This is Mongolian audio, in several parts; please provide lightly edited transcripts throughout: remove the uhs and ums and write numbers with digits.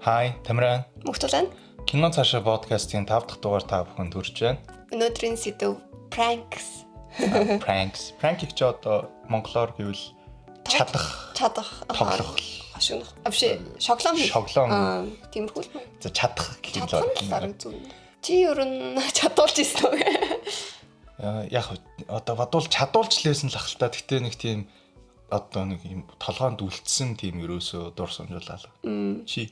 Hi, Тамиран. Мөхтөлэн. Кино цаашаа подкастын 5 дахь дугаар та бүхэнд хүрч байна. Өнөөдрийн сэдв pranks. Prank-ийг ч одоо монголоор гэвэл чадах, тоглох, хошигнох. Авши, шоглон. Тиймэрхүү л. За чадах гэх юм. Чи ер нь чадуулж ирсэн үү? Яг одоо бадуул чадуулж лээсэн л ахaltaа. Гэтэ нэг тийм одоо нэг юм толгоонд үлдсэн тийм ерөөсөө дур сумжуулаа. Чи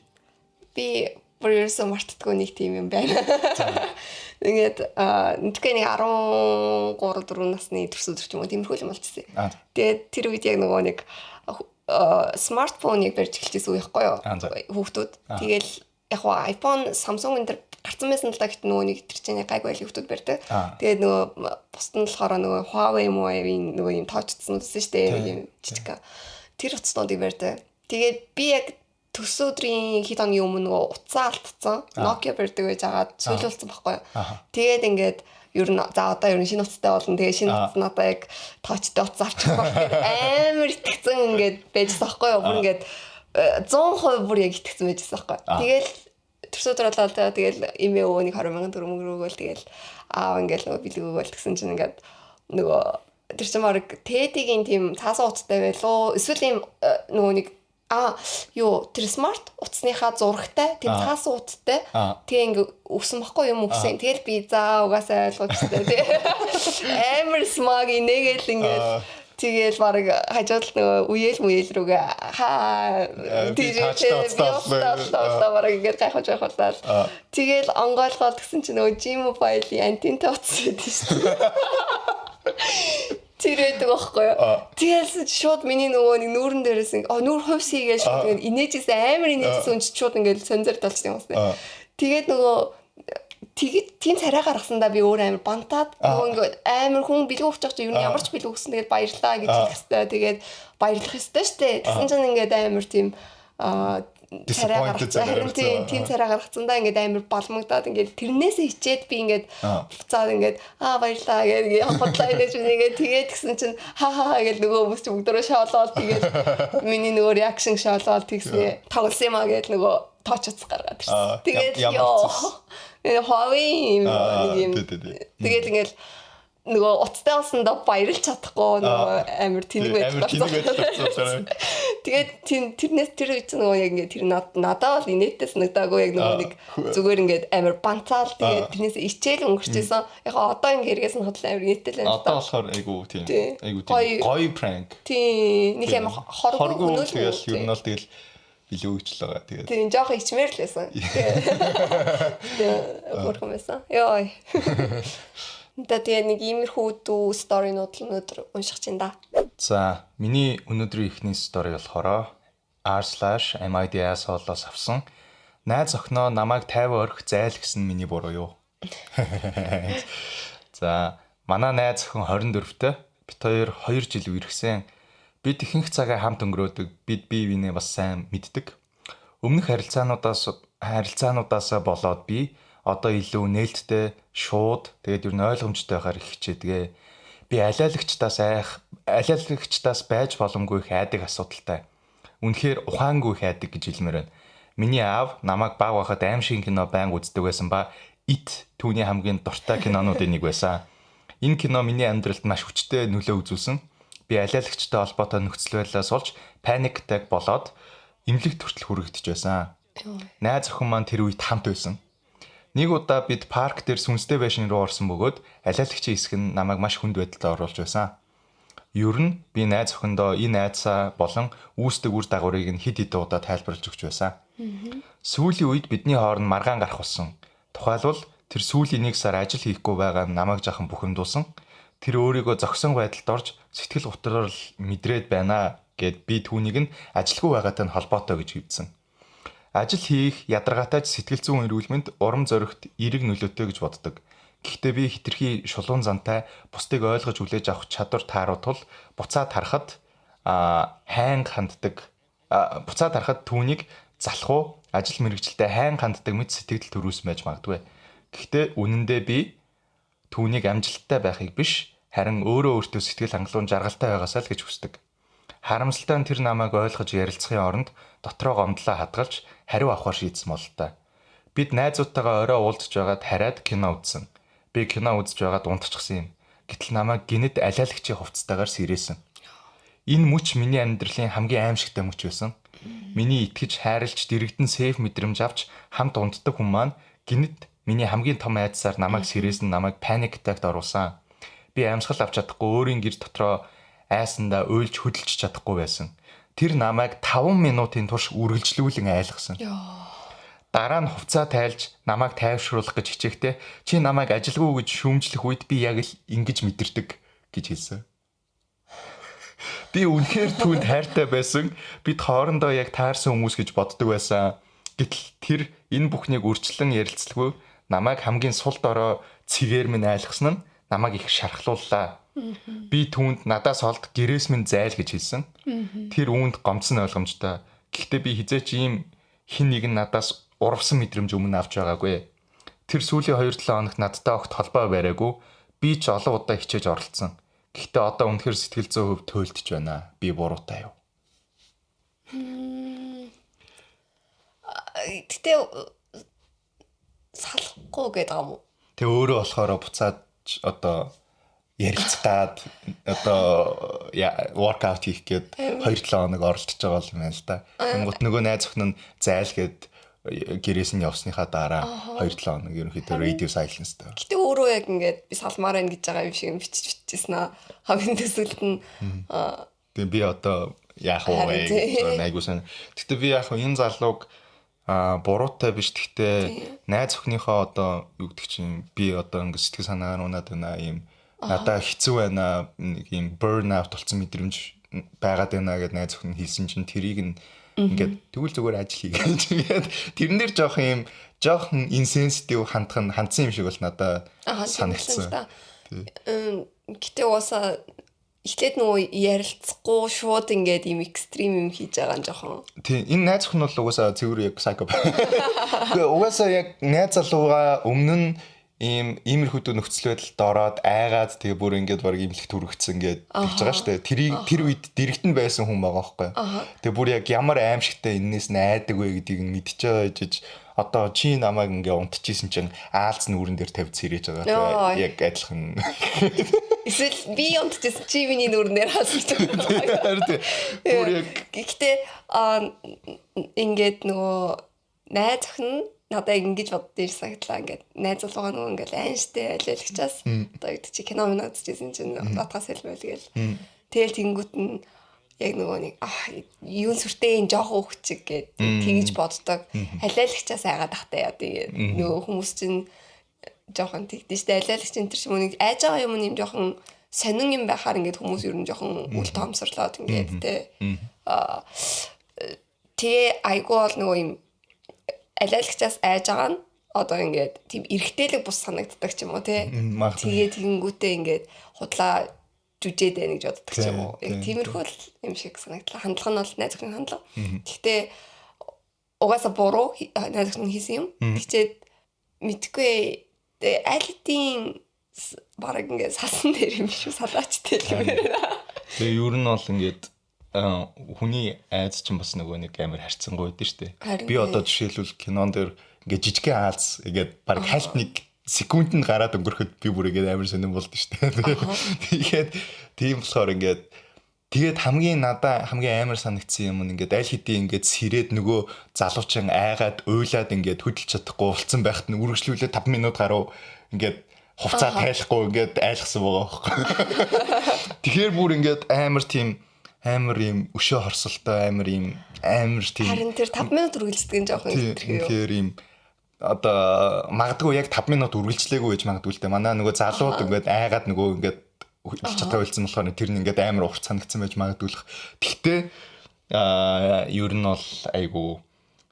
би бүрээс мартдаггүй нэг тийм юм байна. Тэгээд нэгэн 13-4 насны төсөвдөр ч юм уу тиймэрхүү юм болчихсон. Тэгээд тэр үед яг нөгөө нэг смартфоныг барьж эхэлчихсэн үе байхгүй юу? Хүүхдүүд. Тэгэл яг хоо iPhone, Samsung энэ гарцсан байсан л да гэхдээ нөгөө нэг тэр чинь гайгүй байл хүүхдүүд барьдаг. Тэгээд нөгөө бусд нь болохоор нөгөө Huawei-ийн нөгөө юм тоочдсон үсэн шүү дээ. Юм жижиг. Тэр утаснуудыг барьдаг. Тэгээд би яг төсөөдрийн хэд хоногийн өмнө нөгөө утсаа алдсан. Nokia барьдаг байж агаад сөйлүүлсэн байхгүй юу. Тэгээд ингээд ер нь за одоо ер нь шинэ утастай болно. Тэгээд шинэ утас надаа яг тоочтой утас авчих байх гэдэг амар итгэцэн ингээд байжсан байхгүй юу. Бүр ингээд 100% бүр яг итгэцэн байжсан байхгүй юу. Тэгэл төсөөдөр болоо тэгэл имээ өөнийг 20,000 төгрөг өгөөл тэгэл аав ингээд нөгөө бэлэг өгөөл гэсэн чинь ингээд нөгөө тэр чинь баг Teddy-гийн тийм цаасан утастай байлоо. Эсвэл ийм нөгөө нэг тэр смарт утасныхаа зурагтай тийм цаасан утастай тэгээ ингээ өгсөн баггүй юм өгсөн. Тэгэл би за угаасаа ойлгочихсон тэгээ амар смаг инээгээл ингээ тэгэл баг хажууд нөгөө үеэл рүүгээ баг ингээ гайхаж байхуулаад тэгэл онгойлгоод гэсэн чинь нөгөө G-Mobile-ийн антентай утас байдаг шүү дээ. Тэр байдаг байхгүй юу. Тэгэл шууд миний нөгөө нэг нүүрэн дээрээс нүүр хувьс хийгээл шууд инээжсэн амар инээжсэн үнч шууд ингээл сонзор толчихсон юм байна. Тэгээд нөгөө тэгээд тийм царай гаргасандаа би өөр амар бантаад нөгөө амар хүн бэлэг өгч байгаа чинь юу ямар ч бэлэг өгсөн тэгээд баярлаа гэж хэлэх хэвээр тэгээд баярлах хэвээр штэ. Тэгсэн чинь ингээд амар тийм царай гаргасан. Тийм царай гаргацсандаа ингээд амар балмагдаад ингээд тэрнээсээ хичээд би ингээд буцаад ингээд баярлаа гэж хотлаа гэж нэгээд тэгээд гисэн чинь гэж нөгөө хүмүүс ч бүгдөө шоолоод тэгээд миний нөгөө реакшн шоолоод тэгснэ тоглосон юм аа гэж нөгөө тоочоц гаргаад ирсэн. Тэгээд Huawei нэг юм. Тэгээд ингээд нөгөө утастай болсондоо баярлж чадахгүй нөгөө амар тэнэг байсан. Тэгээд тэрнээс тэр үед нөгөө яг ингээд тэр надад бол инээдтэй санагдаагүй яг нөгөө нэг зүгээр ингээд амар банцаал тэгээд тэрнээс ичээл өнгөрчээсэн. Яг одоо ингээд хэрэгээс нь хотлоо амар инээдтэй л байна. Одоо болохоор айгу тийм гоё prank. Тийм нэг юм хоргоо өнөөл тэгэл ер нь бол тэгэл билүү өгчлээ байгаа. Тэгээд тийм жоохон ичмээр л байсан. Тэгээд өөрхөн байсан. Йой. Тэгээ нэг иймэрхүү дүү сторинууд л өнөөдөр унших чинь да. За, миний өнөөдрийн ихний стори болохоор r/mids-олоос авсан. Найз охиноо намайг 50 орхи зайл гэсэн миний буруу юу? За, манай найз охин 24-тэй. Бид хоёр 2 жил үргэсэн. Бид ихэнх цагаа хамт өнгөрөөдөг. Бид бие биенээ бас сайн мэддэг. Өмнөх харилцаануудаас болоод би одоо илүү нээлттэй, шууд, тэгээд ер нь ойлгомжтой байхаар их хичээдэг. Би алиалагчдаас байж боломгүй их айдаг асуудалтай. Үнэхээр ухаангүй их айдаг гэж хэлмээр байна. Миний аав намайг баг байхад аим шиг кино байнга үздэг байсан ба It түүний хамгийн дуртай кинонуудын нэг байсан. Энэ кино миний амьдралд маш хүчтэй нөлөө үзүүлсэн. Би алиалагчтай холбоотой нөхцөл байдлаас олж паник атак болоод эмнэлэгт хүртэл хүрэгдэж байсан. Найз охин маань тэр үед хамт байсан. Нэг удаа бид парк дээр сүнстэй байшин руу орсон бөгөөд алиалагчийн хэсэг нь намайг маш хүнд байдалд оруулж байсан. Ер нь би найз охиндоо энэ айдсаа болон үүсдэг үр дагаврыг нь хэд хэдэн удаа тайлбарлаж өгч байсан. Сүүлийн үед бидний хооронд маргаан гарах болсон. Тухайлбал тэр сүүлийн 1 сар ажил хийхгүй байгаа нь намайг жаахан бухимдуулсан. Тэр өөрийгөө зогсон байдалд орж сэтгэл готрол мэдрээд байна гэд би түүнийг нь ажилгүй байгаатай нь холбоотой гэж хэвдсэн. Ажил хийх ядаргаатай сэтгэл зүйн эрүүлмэнд урам зоригт эерэг нөлөөтэй гэж боддог. Гэхдээ би хитрхи шулуун зантай бусдыг ойлгож хүлээж авах чадвар тааруу тул буцаад харахад түүнийг залах уу ажил мэргэжилтэд хайн ханддаг мэт сэтгэл төрүүлсэн байж магадгүй. Гэхдээ үнэндээ би түүнийг амжилттай байхыг биш харин өөрөө өөртөө сэтгэл хангалуун жаргалтай байгаасаа л гэж хүсдэг. Харамсалтай нь тэр намайг ойлгож ярилцахын оронд дотроо гомдлоо хадгалж хариу авахар шийдсэн бололтой. Бид найзуудтайгаа орой уулзж байгаад хараад кино үзсэн. Би кино үзэж байгаад унтчихсан юм. Гэтэл намайг гинэд алиалагчийн хувцастайгаар сэрээсэн. Энэ мөч миний амьдралын хамгийн аимшигтай мөч байсан. Миний итгэж хайрлж дэрэгдэн сейф мэдрэмж авч хамт унтдаг хүн маань гинэд миний хамгийн том айдсаар намайг сэрээсэн, намайг паник атакт оруулсан. Би амьсгал авч чадахгүй өөрийн гэр дотроо айсандаа уйлж хөдөлж чадахгүй байсан. Тэр намайг 5 минутын турш үргэлжлүүлэн айлгсан. Дараа нь хувцаа тайлж намайг тайвшруулах гэж хичээхдээ чи намайг ажилгүй гэж шүүмжлэх үед би яг л ингэж мэдэрдэг гэж хэлсэн. Би үнэхээр түүнд хайртай байсан. Бид хоорондоо яг таарсан хүмүүс гэж боддог байсан. Гэтэл тэр энэ бүхнийг үрчлэн ярилцлагүй намайг хамгийн сул дорой цэгээр минь айлгсан нь намайг их шархлууллаа. Би түүнд надаас олд гэрээс минь зайл гэж хэлсэн. Тэр үүнд гомцсон ойлгомжтой. Гэхдээ би хизээч ийм хин нэг нь надаас урвсан мэдрэмж өмнө авч байгаагүй. Тэр сүүлийн 2-7 хоногт надтай огт холбоо бариагүй. Би ч олон удаа хичээж оролцсон. Гэхдээ одоо үнэхээр сэтгэл зүйн хувьд төөлдөж байна. Би буруутай юу? Гэтэ салахгүй гэдэг юм уу? Тэ өөрөө болохоор буцаад одоо ярилцгаад одоо воркаут хийх гээд 2-7 хоног оролдож байгаа юм байна л да. Тэнгуут нөгөө найз охин нь зайл гээд гэрээс нь явсныхаа дараа 2-7 хоног ерөнхийдөө radio silence та. Гэтэ өөрөө яг ингээд би салмаар байна гэж байгаа юм шиг биччихсэн аа. Хамгийн төсөлд нь тэгээ би одоо яах вэ? Найгуусан. Гэтэ би яг энэ залууг буруутай биш. Гэхдээ найз охиныхоо одоо юу гэдэг чинь би одоо ингээд сэтгэл санаагаар унаад байна ийм надаа хэцүү байна нэг ийм burnout болсон мэдрэмж байгаад байна гэдээ найз охин хэлсэн чинь тэрийг нь ингээд тэгвэл зүгээр ажил хийгээд тэгээд тэрнэр жоохон инсенситив хандсан юм шиг бол надад санагдсан. Гэтэ уусаа эхлээд нөгөө ярилцахгүй шууд ингээд ийм экстрим юм хийж байгаа нь жоохон. Тийм энэ найз охин бол угаасаа цэвэр яг psycho. Угаасаа яг найз залууга өмнө нь иймэрхүү нөхцөл байдалд ороод айгаад тэгээ бүр ингээд баг имлэх түрэгцэн гээд тэгж байгаа штэ. Тэр үед дэрэгтэн байсан хүн байгаа байхгүй. Тэгээ бүр яг ямар аимшигтай энэс нь айдаг вэ гэдгийг мэдчихэж одоо чи намайг ингээ унтчихсэн чинь аалц нь үрэн дээр тавьж сэрэж байгаа. Яг адилхан. Эсвэл би унтчихсэн чи миний нүрэн дээр хасчих. Бүр яг гэхдээ ингээд нөгөө найз охин надаа ингэж боддоо санагдлаа ингээд найз залуугаа нөгөө ингээд айнштай алиалагчаас одоо юу чи кино минь үзчихсэн чинь батгаас хэлмэл гээл. Тэгэл тэнгуут нь яг нөгөө нэг юун сүртэй энэ жоохон хөвчг гээд тэгж боддог. Алиалагчаас айгаад ахтай яа тэгээ нөгөө хүмүүс чинь жоохон тэгдэж штэ алиалагч энэ чинь мөн айж байгаа юм юм жоохон сонин юм байхаар ингээд хүмүүс ер нь жоохон үл тоомсорлоод ингээд тэ тэгээ айгуу бол нөгөө юм алиалагчаас айж байгаа нь одоо ингээд тийм эргэтэлэг бус санагддаг ч юм уу тий. Тэгээ тэгэнгүүтээ ингээд худлаа жүжээд байна гэж боддог ч юм уу. Яг тиймэрхүү юм шиг санагдлаа. Хандлага нь бол найз охин хандлага. Гэхдээ угаасаа буруу найз охин хийсэн юм. Тэгчээд мэдгүй аль хэдийн бараг ингээд салсан дээр юм биш үү салаачтай юм байна. Тэгээ ер нь бол ингээд хүний айц чинь бас нөгөө нэг амар харьцангуй байдаг шүү дээ. Би одоо жишээлбэл кинон дээр ингээд жижигхэн хаалц ингээд баг хальт нэг секундэд гараад өнгөрөхөд би бүр ингээд амар сонирн болд шүү дээ. Тэгээд тийм болохоор ингээд тэгээд хамгийн амар санагдсан юм нь ингээд аль хэдийн ингээд сэрээд нөгөө залуучин айгаад уйлаад ингээд хөдөлж чадахгүй болцсон байхад нь үргэлжлүүлээ 5 минут гаруй ингээд хувцаа тайлахгүй ингээд айлгсан байгаа байхгүй. Тэгэхээр бүр ингээд амар юм өшөө хорсолтой амар тийм харин тэр 5 минут үргэлжлэдэг нь жоохон илэрхий юу. Тэгэхээр юм одоо магадгүй яг 5 минут үргэлжлээгүй гэж магадгүй л дээ. Манай нөгөө залууд ингээд айгаад нөгөө ингээд хэлж чадгаа байлцсан болохоор тэр нь ингээд амар урт санагдсан байж магадгүй л. Тэгтээ ер нь бол айгу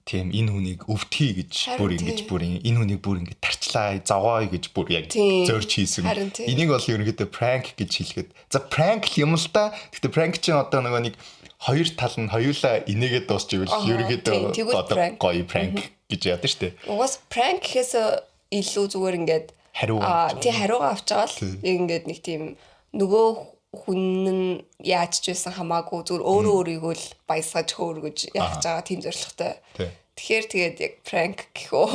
тийм энэ хүнийг өвтгий гэж бүр ингэж бүр энэ хүнийг бүр ингэж тарчлаа зовоё гэж бүр яг зорж хийсэн. Энийг бол ерөнхийдөө prank гэж хэлгээд. За prank юм л да. Гэхдээ prank чинь одоо нөгөө нэг хоёр тал нь хоёулаа инээгээд дуусчихвал ерөнхийдөө одоо гоё prank гэж яадаг штэ. Угаас prank гэхээс илүү зүгээр ингээд хариугаа авч байгаа л яг ингээд нэг тийм нөгөө хүн нь яаж ч байсан хамаагүй зүгээр өөрөө өөрийгөө л баясгаж хөөргөж яах гэж байгаа тийм зорилготой. Тэгэхээр тэгээд яг prank гэх үү.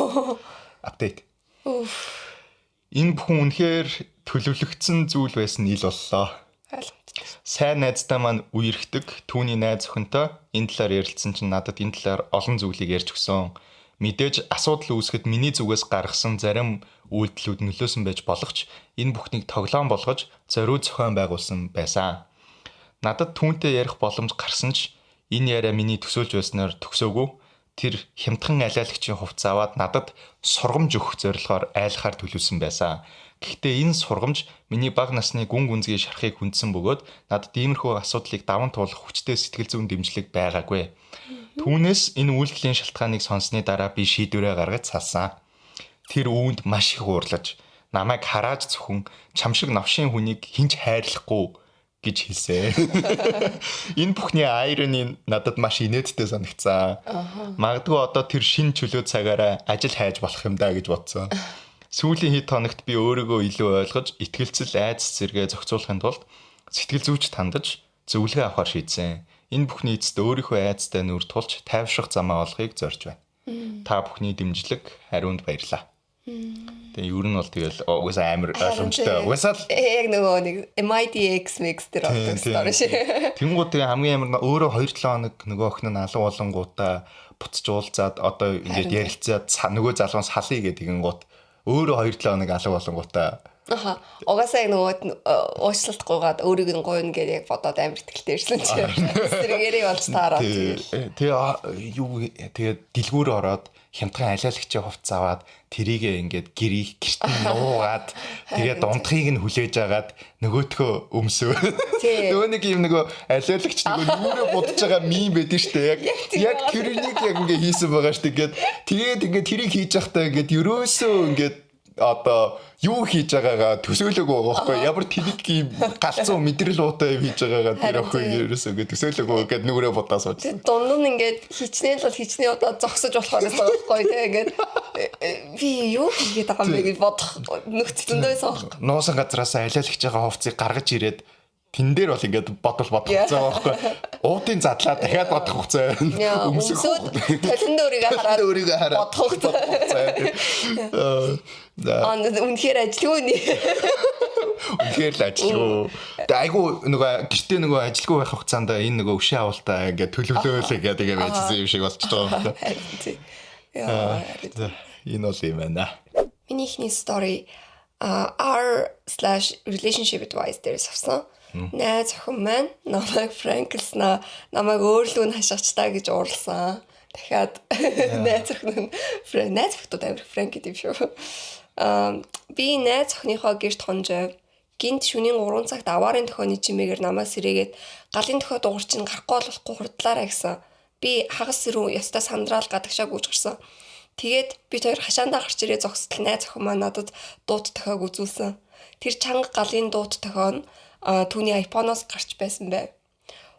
Апдейт. Энэ бүхэн үнэхээр төлөвлөгдсөн зүйл байсан ил боллоо. Сайн найздаа маань үерхдэг түүний найз охинтой энэ талаар ярилцсан чинь надад энэ талаар олон зүйлийг ярьж өгсөн. Мэдээж асуудал үүсгэхэд миний зүгээс гаргасан зарим үйлдэлүүд нөлөөсөн байж болох ч энэ бүхнийг тоглоом болгож зориуд зохион байгуулсан байсан. Надад түүнтэй ярих боломж гарсан ч энэ яриа миний төсөөлж байснаар төгсөөгүй. Тэр хямдхан алиалагчийн хувцас аваад надад сургамж өгөх зорилгоор айлахаар төлөвлөсөн байсан. Гэхдээ энэ сургамж миний бага насны гүн гүнзгий шарахыг хүндсэн бөгөөд надад иймэрхүү асуудлыг даван туулах хүчтэй сэтгэл зүйн дэмжлэг байгаагүй. Түүнээс энэ үйлдэлийн шалтгааныг сонссны дараа би шийдвэрээ гаргаж салсан. Тэр үүнд маш их уурлаж, намайг харааж зөвхөн чам шиг навшийн хүнийг хинч хайрлахгүй гэж хэлсэн. Энэ бүхний айроны надад маш инээдтэй санагцсан. Магадгүй одоо тэр шин чөлөө цагаараа ажил хайж болох юм да гэж бодсон. Сүүлийн хэд хоногт би өөрийгөө илүү ойлгож, итгэлцэл айдас зэрэгэ зохицуулахын тулд сэтгэл зүйч тандаж зөвлөгөө авахар шийдсэн. Энэ бүхний эцэст өөрийнхөө айдастай нүр тулж тайвшрах замаа олохыг зорж байна. Та бүхний дэмжлэг хариунд баярлалаа. Тэгээ ер нь бол тэгэл угаасаа амар ойлгомжтой. Угаасаа л яг нөгөө нэг MIDX mix дээр ордог стори шиг. Тэнгууд тэгээ хамгийн амар өөрөө 2-7 хоног нөгөө охин нь алан болонгуудаа буцаж уулзаад одоо ингээд ярилцаад нөгөө залуус халъя гэдэг гингууд өөрөө 2-7 хоног алан болонгуудаа Угаасаа нөгөө уучлалтгүйгээд өөрийг нь гойно гэдэг яг бодоод амар ихтэй ирсэн чи. Тэргээрээ болж таараад. Тэгээд дэлгүүр ороод хямдхан алиалагчийн хувцас аваад тэрийгээ ингээд гэрт нь нуугаад тэгээд дундхыг нь хүлээж агаад нөгөөтгөө өмсөө. Нөгөө нэг юм нөгөө алиалагч нөгөө нүрээ будаж байгаа мим байдэн штэ яг тэрнийг яг ингээд хийсэн байгаа штэ тэгээд ингээд тэрийг хийж явахдаа ингээд ерөөсөө ингээд одоо юу хийж байгаагаа төсөөлөөг байгаа байхгүй ямар тэлэг юм галзуу мэдрэл уутай хийж байгаагаа тэр охин ерөөсөө ингээд төсөөлөөг гэдэг нүрээ будаа суужсан. Дунд нь ингээд хичнээн л хичнээн удаа зогсож болохоор байхгүй тий ингээд би юу хийгээд байгаа юм бэ гэж бодох нөхцөлөндөөс аахгүй. Нуусан газараас алиалагч байгаа хувцсыг гаргаж ирээд тэн дээр бол ингээд бодох хугацаа байхгүй. Уудын задлаа дахиад бодох хугацаа. Өмсөд толинд өөрийгөө хараад бодох хугацаа. Үнэхээр ажилгүй нэ. Үнэхээр л ажилгүй. Тэгээ айгу нөгөө гэртээ нөгөө ажилгүй байх хугацаанд энэ нөгөө өвшин авалтаа ингээд төлөвлөөлээ гэдэг юм байжсэн юм шиг болчихж байгаа юм. Энэ бол юм байна. Миний ихний story r/relationship advice дээрээс авсан. Найз охин маань намайг пранклснаа намайг өөрлөө нь хашгичтаа гэж уурлсан. Дахиад найз охин найз охтод амир пранк гэдэг юм шүү. Би найз охиныхоо гэрт хонжоо. Гинт шөнийн 3 цагт аваарын төхөөний чимээгээр намайг сэрээгээд галын төхөө дугур чинь гарахгүй болохгүй хурдлаараа гэсэн. Би хагас сэрүүн ёстой сандраал гадагшаа гүйж гарсан. Тэгээд бид хоёр хашаандаа гарч ирээ зогсдол найз охин маань надад дуут тохиог үзүүлсэн. Тэр чанга галын дуут тохио нь түүний iPhone-оос гарч байсан байв.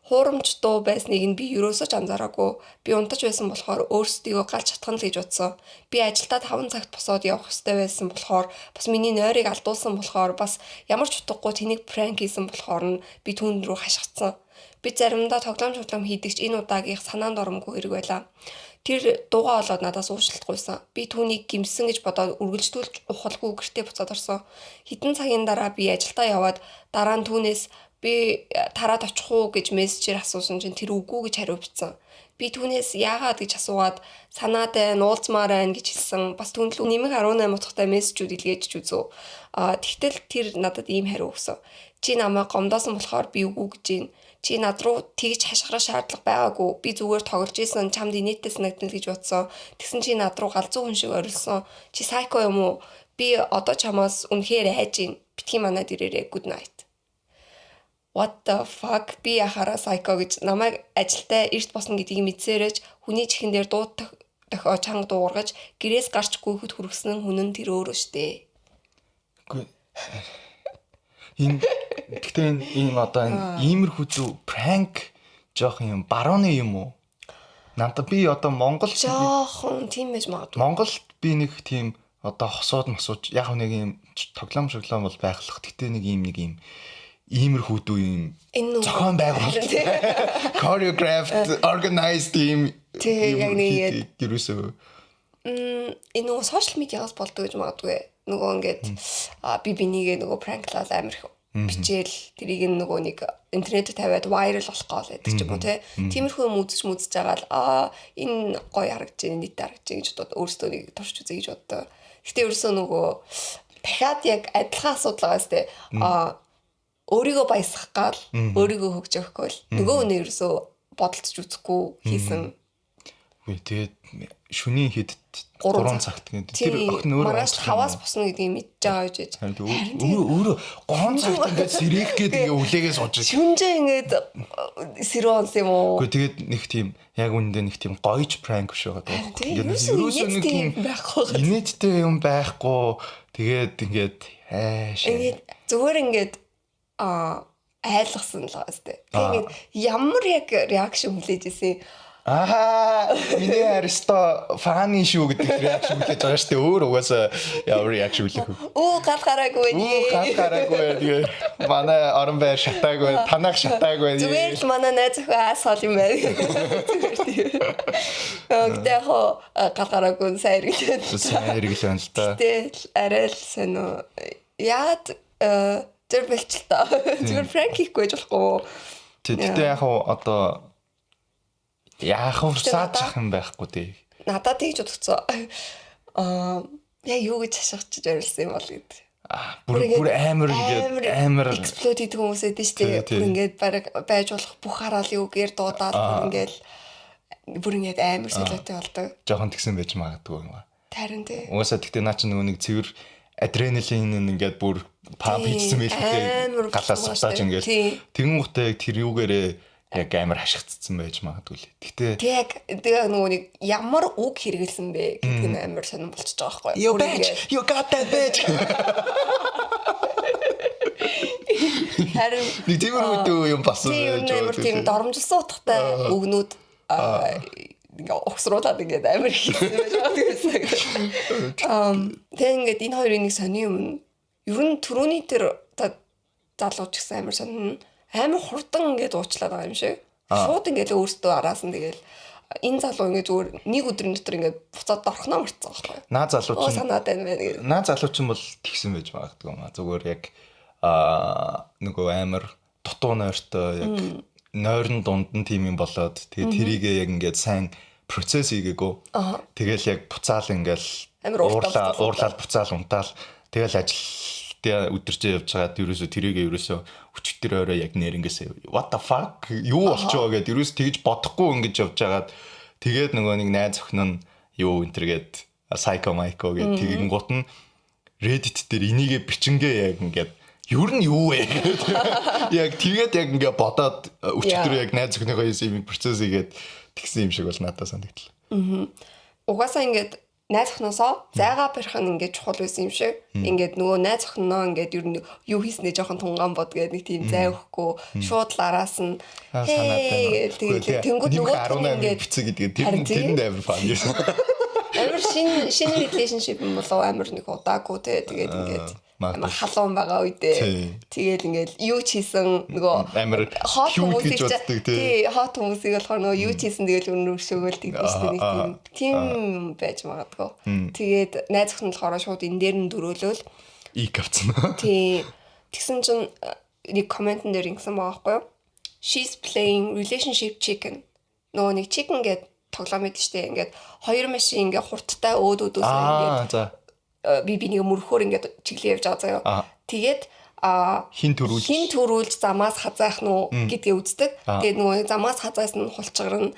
Хуурамч дуу байсныг нь би юусоо ч анзаараагүй. Би унтаж байсан болохоор өөрсдийгөө галж чадах нь л гэж бодсон. Би ажилдаа 5 цагт босоод явах ёстой байсан болохоор бас миний нойрыг алдуулсан болохоор бас ямар ч утгагүй тэнийг пранк хийсэн болохоор нь би түүнд рүү хашгицсан. Би заримдаа тоглоом хийдэг ч энэ удаагийн санаанд оромгүй хэрэг байлаа. Тэр дуугаа олоод надаас уучлалт гуйсан. Би түүнийг гимсэн гэж бодоод үргэлжлүүлж ухалгүй гэртээ буцаад орсон. Хэдэн цагийн дараа би ажилдаа яваад дараа нь түүнээс би тараад очих уу гэж мессежээр асуусан чинь тэр үгүй гэж хариу бичсэн. Би түүнээс яагаад гэж асуугаад санаатай нуулзмаар байна гэж хэлсэн. Бас түүнлүү нэмэг 18 утгатай мессежүүд илгээж үзв. Тэгтэл тэр надад ийм хариу өгсөн. Чи намайг гомдоосон болохоор би үгүй гэж байна. Чи над руу тэгж хашгирах шаардлага байгаагүй. Би зүгээр тоглож исэн чамд инээдтэй санагдана гэж бодсон. Тэгсэн чи над руу галзуу хүн шиг орилсон. Чи сайко юм уу? Би одоо чамаас үнэхээр айж гин. Битгий манад ирээрээ good night. What the fuck? Би яхаараа сайко гэж намайг ажилдаа эрт босно гэдгийг мэдсээрэж хүний чихэн дээр дуу тохио чанга дуугаргаж гэрээс гарч гүйхэд хүргэсэн хүн нь тэр өөрөө штэ. Гэхдээ энэ одоо энэ иймэрхүү зү пранк жоох юм барууны юм уу? Надад би одоо Монгол жоохон тийм байж магадгүй. Монголд би нэг тийм одоо хосууд мосууч яг нэг юм тоглоом шоглоом бол байхлах. Гэхдээ нэг юм иймэрхүү дүү юм зохион байгуулалт choreographed organized team яг нэг ерөөсөө энэ нөгөө сошиал медиагаас болдог гэж магадгүй. Нөгөө ингээд би бинийгээ нөгөө пранклал амир бичээл тэрийг нөгөө нэг интернетээр тавиад viral болох гол байдаг ч юм уу те. Тиймэрхүү юм үзэж байгаа л энэ гоё харагдаж байна, нийт харагдаж байна гэж бодоод өөрсдөө нэг турш үзье гэж боддоо. Гэтэ ерөөсөө нөгөө дахиад яг адилхан асуудал байгаас те өөрийгөө баясгах гал өөрийгөө хөгж өгөхгүй л нөгөө үнэ ерөөсөө бодолцож үзэхгүй хийсэн. Тэгээд шөнийн хэд 3 цагт гэдэг тэр охин өөрөө маргааш 5-аас босно гэдгийг мэдж байгаа гэж. Өөрөө 3 цагт ингээд сэрэх гэдэг үлээгээ сууж. Шүнжээ ингээд сэрвэнс юм уу? Гэхдээ тэгээд нэг тийм яг үндэ нэг тийм гоёж prank биш байгаа байхгүй. Ерөөсөө нэг тийм байхгүй. Инээдтэй юм байхгүй. Тэгээд ингээд ингээд зүгээр ингээд айлгсан л байгаа сте. Тэгээд ямар яг реакшн хүлээж ирсэн. Миний аристо фаны шүү гэдэг реакшн хүлээж байгаа шүү дээ. Өөр угаасаа ямар реакшн хүлээх вэ? Гал гараагүй нэ. Гал гараагүй тэгээ. Манай орон байр шатаагүй, танах шатаагүй. Зүгээр л манай найз охин асаал юм байна. Тэгтээ хоо гал гараагүй сайн хэрэглээ. Сайн хэрэглээ л та. Тэгэл арай л сонио. Яад тэр бэлчэлтэй. Зүгээр пранк хийхгүй гэж болохгүй. Тэгтээ яг одоо яах вэ? Саадах юм байхгүй тий. Надад тэгж бодгцоо. Яа юу гэж хашгичж орилсан юм бол гэдэг. Бүр амар ингээд амар эксплод хийдэг хүмүүс эдэн штэ. Бүр ингээд байж болох бүх хараал юугээр дуудаад бүр ингээд амар солиотой болдог. Жохон тэгсэн байж магадгүй юм аа. Харин тий. Уусаа тэгтээ наа чи нөгөө нэг цэвэр адреналин ингээд бүр памп хийсэн мэлтэй галаас сутааж ингээд тэгэнгүүтээ тэр юугээрээ яг амар хашигдсан байж магадгүй л. Гэтэ тэгээ нөгөө нэг ямар үг хэрэгэлсэн бэ гэдэг нь амар сонирн болчихж байгаа байхгүй юу got that bitch. Харин нэг тиймэрхүү юм басан байж байгаа. Тийм доромжилсан утгатай үгнүүд ингээ огсруулаад ингээд амар хийсэн байж байгаа гэсэн. Тэгээ ингээд энэ хоёрын нэг сони юм. Ер нь түрүүний тэр залууч гэсэн амар сонин амар хурдан ингээд уучлаад байгаа юм шиг. Шууд ингээд өөртөө араас нь тэгэл энэ залуу ингээд зүгээр нэг өдрийн дотор ингээд буцаад дорхноо марцсан байхгүй. Наа залууч санаад байна гэдэг. Наа залууч бол тэгсэн байж магадгүй юм аа. Зүгээр яг нөгөө амар дутуу нойртой яг нойрон дунд нь тийм юм болоод тэгээ тэрийгээ яг ингээд сайн процесс хийгээгүй. Тэгэл яг буцаал ингээд уурлал буцаал унтаал тэгэл ажил тэгээ өдөржээ явж байгаад ерөөсөө өчтөр орой яг нэрнгээсээ what the fuck юу болчихоо гэд ерөөс тэгж бодохгүй ингэж явж байгаад тэгээд нөгөө нэг найз охин нь юу энтергээд psycho myco гэд тэгин гут нь Reddit дээр энийгээ бичингээ яг ингээд ер нь юу вэ яг тэгээд яг ингээд бодоод өчтөр яг найз охиныхоо юм процесс хийгээд тэгсэн юм шиг бол надад санагдлаа. Угаасаа ингээд найз охиноосоо зайгаа барих нь ингээд чухал байсан юм шиг. Ингээд нөгөө найз охиноо ингээд ер нь юу хийснээ жоохон тунгаан бод гэдэг нэг тийм зай өгөхгүй шууд лараас нь санаад байна. Тэнгүүд нөгөө ингээд бицэг гэдэг тэрэнд амар фан гэсэн. Амар шинэ relationship юм болов амар нэг удаагүй тэгээд ингээд амар халуун байгаа үедээ тэгээд ингээд юу ч хийсэн нөгөө амар хот хүмүүсийг хот хүмүүсийг болохоор нөгөө юу ч хийсэн тэгэл өрнөшөөгөл тэгдэж шүү дээ тийм байж магадгүй. Тэгээд найз охин болохоор шууд энэ дээр нь дөрөөлөөл авцсан. Тэгсэн чинь нэг комментэн дээр ингэсэн байгаа байхгүй юу? She's playing relationship chicken. Нөгөө нэг chicken гэдэг тоглоом байдаг шүү дээ. Ингээд хоёр машин ингээд хурдтай өөдөөс ингээд бинийг мөрөхөөр ингээд чиглээ явж байгаа заяа. Тэгээд хин төрүүлж замаас хазаах нь гэдгээ үздэг. Тэгээд нөгөө замаас хазаас нь хулчгарна.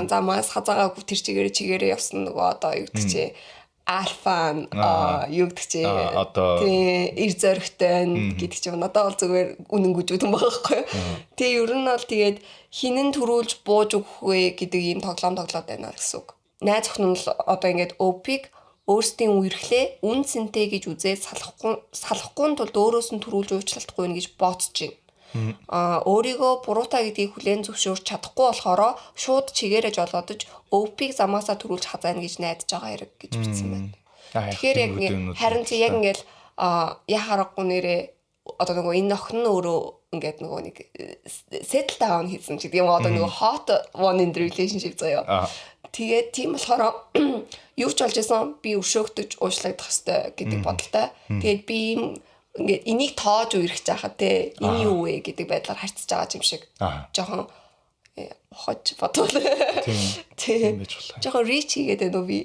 Замаас хазаагаагүй тэр чигээрээ явсан нөгөө одоо юу гэдэг чи альфа юу гэдэг чи тий ир зоригтой гэдэг чи надад бол зүгээр үнэн гүжүүд юм байгаа байхгүй. Тэгээ ер нь бол тэгээд хинэн төрүүлж бууж өгөх вэ гэдэг ийм тоглоом тоглоод байна гэсэн үг. Найз охин нь одоо ингээд OP-г өөрсдийн үерхлээ үн цэнтэй гэж үзээд салахгүй тулд өөрөөс нь төрүүлж уучлалтгүй нэ гэж бодож байна. Өөрийгөө буруутай гэдгийг хүлээн зөвшөөрч чадахгүй болохоор шууд чигээрэж олоодож OP-г замаасаа төрүүлж хазаана гэж найдаж байгаа хэрэг гэж бичсэн байна. Тэгэхээр яг харин чи яг ингээл яхаарахгүй нэрээ одоо нөгөө энэ охин нь өөрөө ингээд нөгөө нэг settle down хийсэн ч гэдэг юм одоо нөгөө hot one in the relationship заяа. Тэгээд тийм болохоор юу ч болж исэн би өршөөгдөж уушлагдах хэрэгтэй гэдэг бодолтой. Тэгээд би ингээд энийг тоож үерхэж байхад те энэ юу вэ гэдэг байдлаар харьцаж байгаа юм шиг. Жохон хож бодвол тийм жоохон reach хийгээд байна уу би.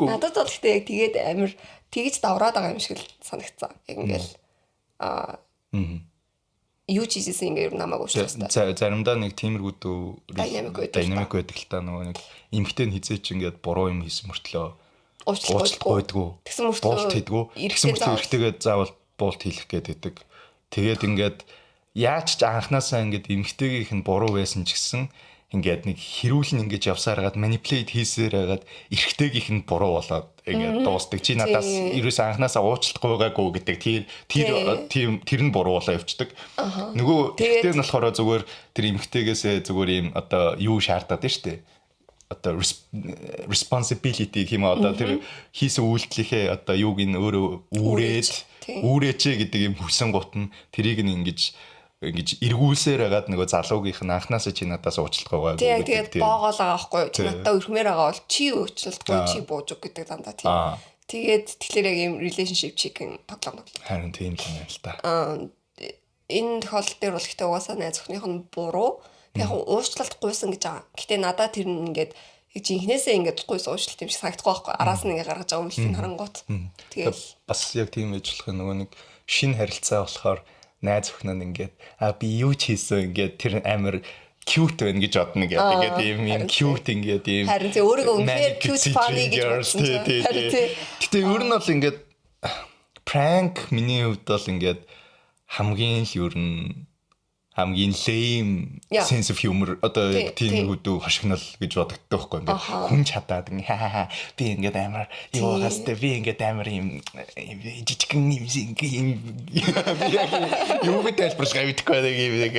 Надад бол гэхдээ яг тэгээд амар тэгж давраад байгаа юм шиг л санагцсан. Яг ингээл юу ч хийсэн ингээ намайг уушлахсан. Заримдаа нэг тиймэрхүү динамик байдаг л та нөгөө нэг эмхтэй нь хизээч ингээд буруу юм хийсэн мөртлөө уучлахгүй. Тэгсэн мөртлөө буулт хийдгүү. Тэгсэн мөртлөө эргэтэйгээ заавал буулт хийх гэдэг. Тэгээд ингээд яаж ч анханасаа ингээд эмхтэйгийнх нь буруу байсан ч гэсэн ингээд нэг хэрүүлэн ингэж явсаар хагаад манипулейт хийсээр хагаад эргэтэйгийнх нь буруу болоод ингээд дуустдаг. Чи надаас ерөөс анханасаа уучлахгүй байгаагүй гэдэг. Тэр нь буруу болоо явцдаг. Нөгөө эргэтэй нь болохоор зүгээр тэр эмхтэйгээсээ зүгээр юм одоо юу шаардаад байна шүү дээ. Одоо responsibility гэх юм одоо тэр хийсэн үйлдэлийнхээ одоо юуг нь өөрөө үүрээч гэдэг юм хүсэн гут нь тэрийг нь ингэж эргүүлсээр хагаад нөгөө залуугийнх нь анханасаа чи надаас уучлах байгаа. Тэгээд боогоол байгаа байхгүй юу? Чи надад өрхмээр байгаа бол чи уучлалтгүй чи бууж үг гэдэг дандаа тийм. Тэгээд тэгэхээр яг юм relationship chicken тоглоом. Харин тийм юм л та. Энэ тохиолдол дээр бол ихтэй угаасаа найз охиных нь буруу. Яг уучлалт гуйсан гэж байгаа. Гэтэ надад тэр нь ингээд жинхнээсээ ингээд гуйсан уучлалт юм шиг санагдахгүй байхгүй. Араас нь ингээд гаргаж байгаа үйлдэл харангуут. Тэгээд бас яг тийм ээжлэх нөгөө нэг шинэ харилцаа болохоор найз охин нь ингээд би юу ч хийсэн ингээд тэр амар cute байна гэж бодно гэдэг. Тэгээд ийм cute ингээд ийм харин тэ өөрийгөө үнээр cute funny гэж бодсон. Гэтэ ер нь бол ингээд prank миний хувьд бол ингээд хамгийн lame sense of humor одоо тийм хүдүү хошигнол гэж бодогддог байхгүй ингээд хүн чадаад ингээ би ингээд амар юу хастай би ингээд амар юм жижигэн юм юу гэдэг тайлбарлах мэдхгүй нэг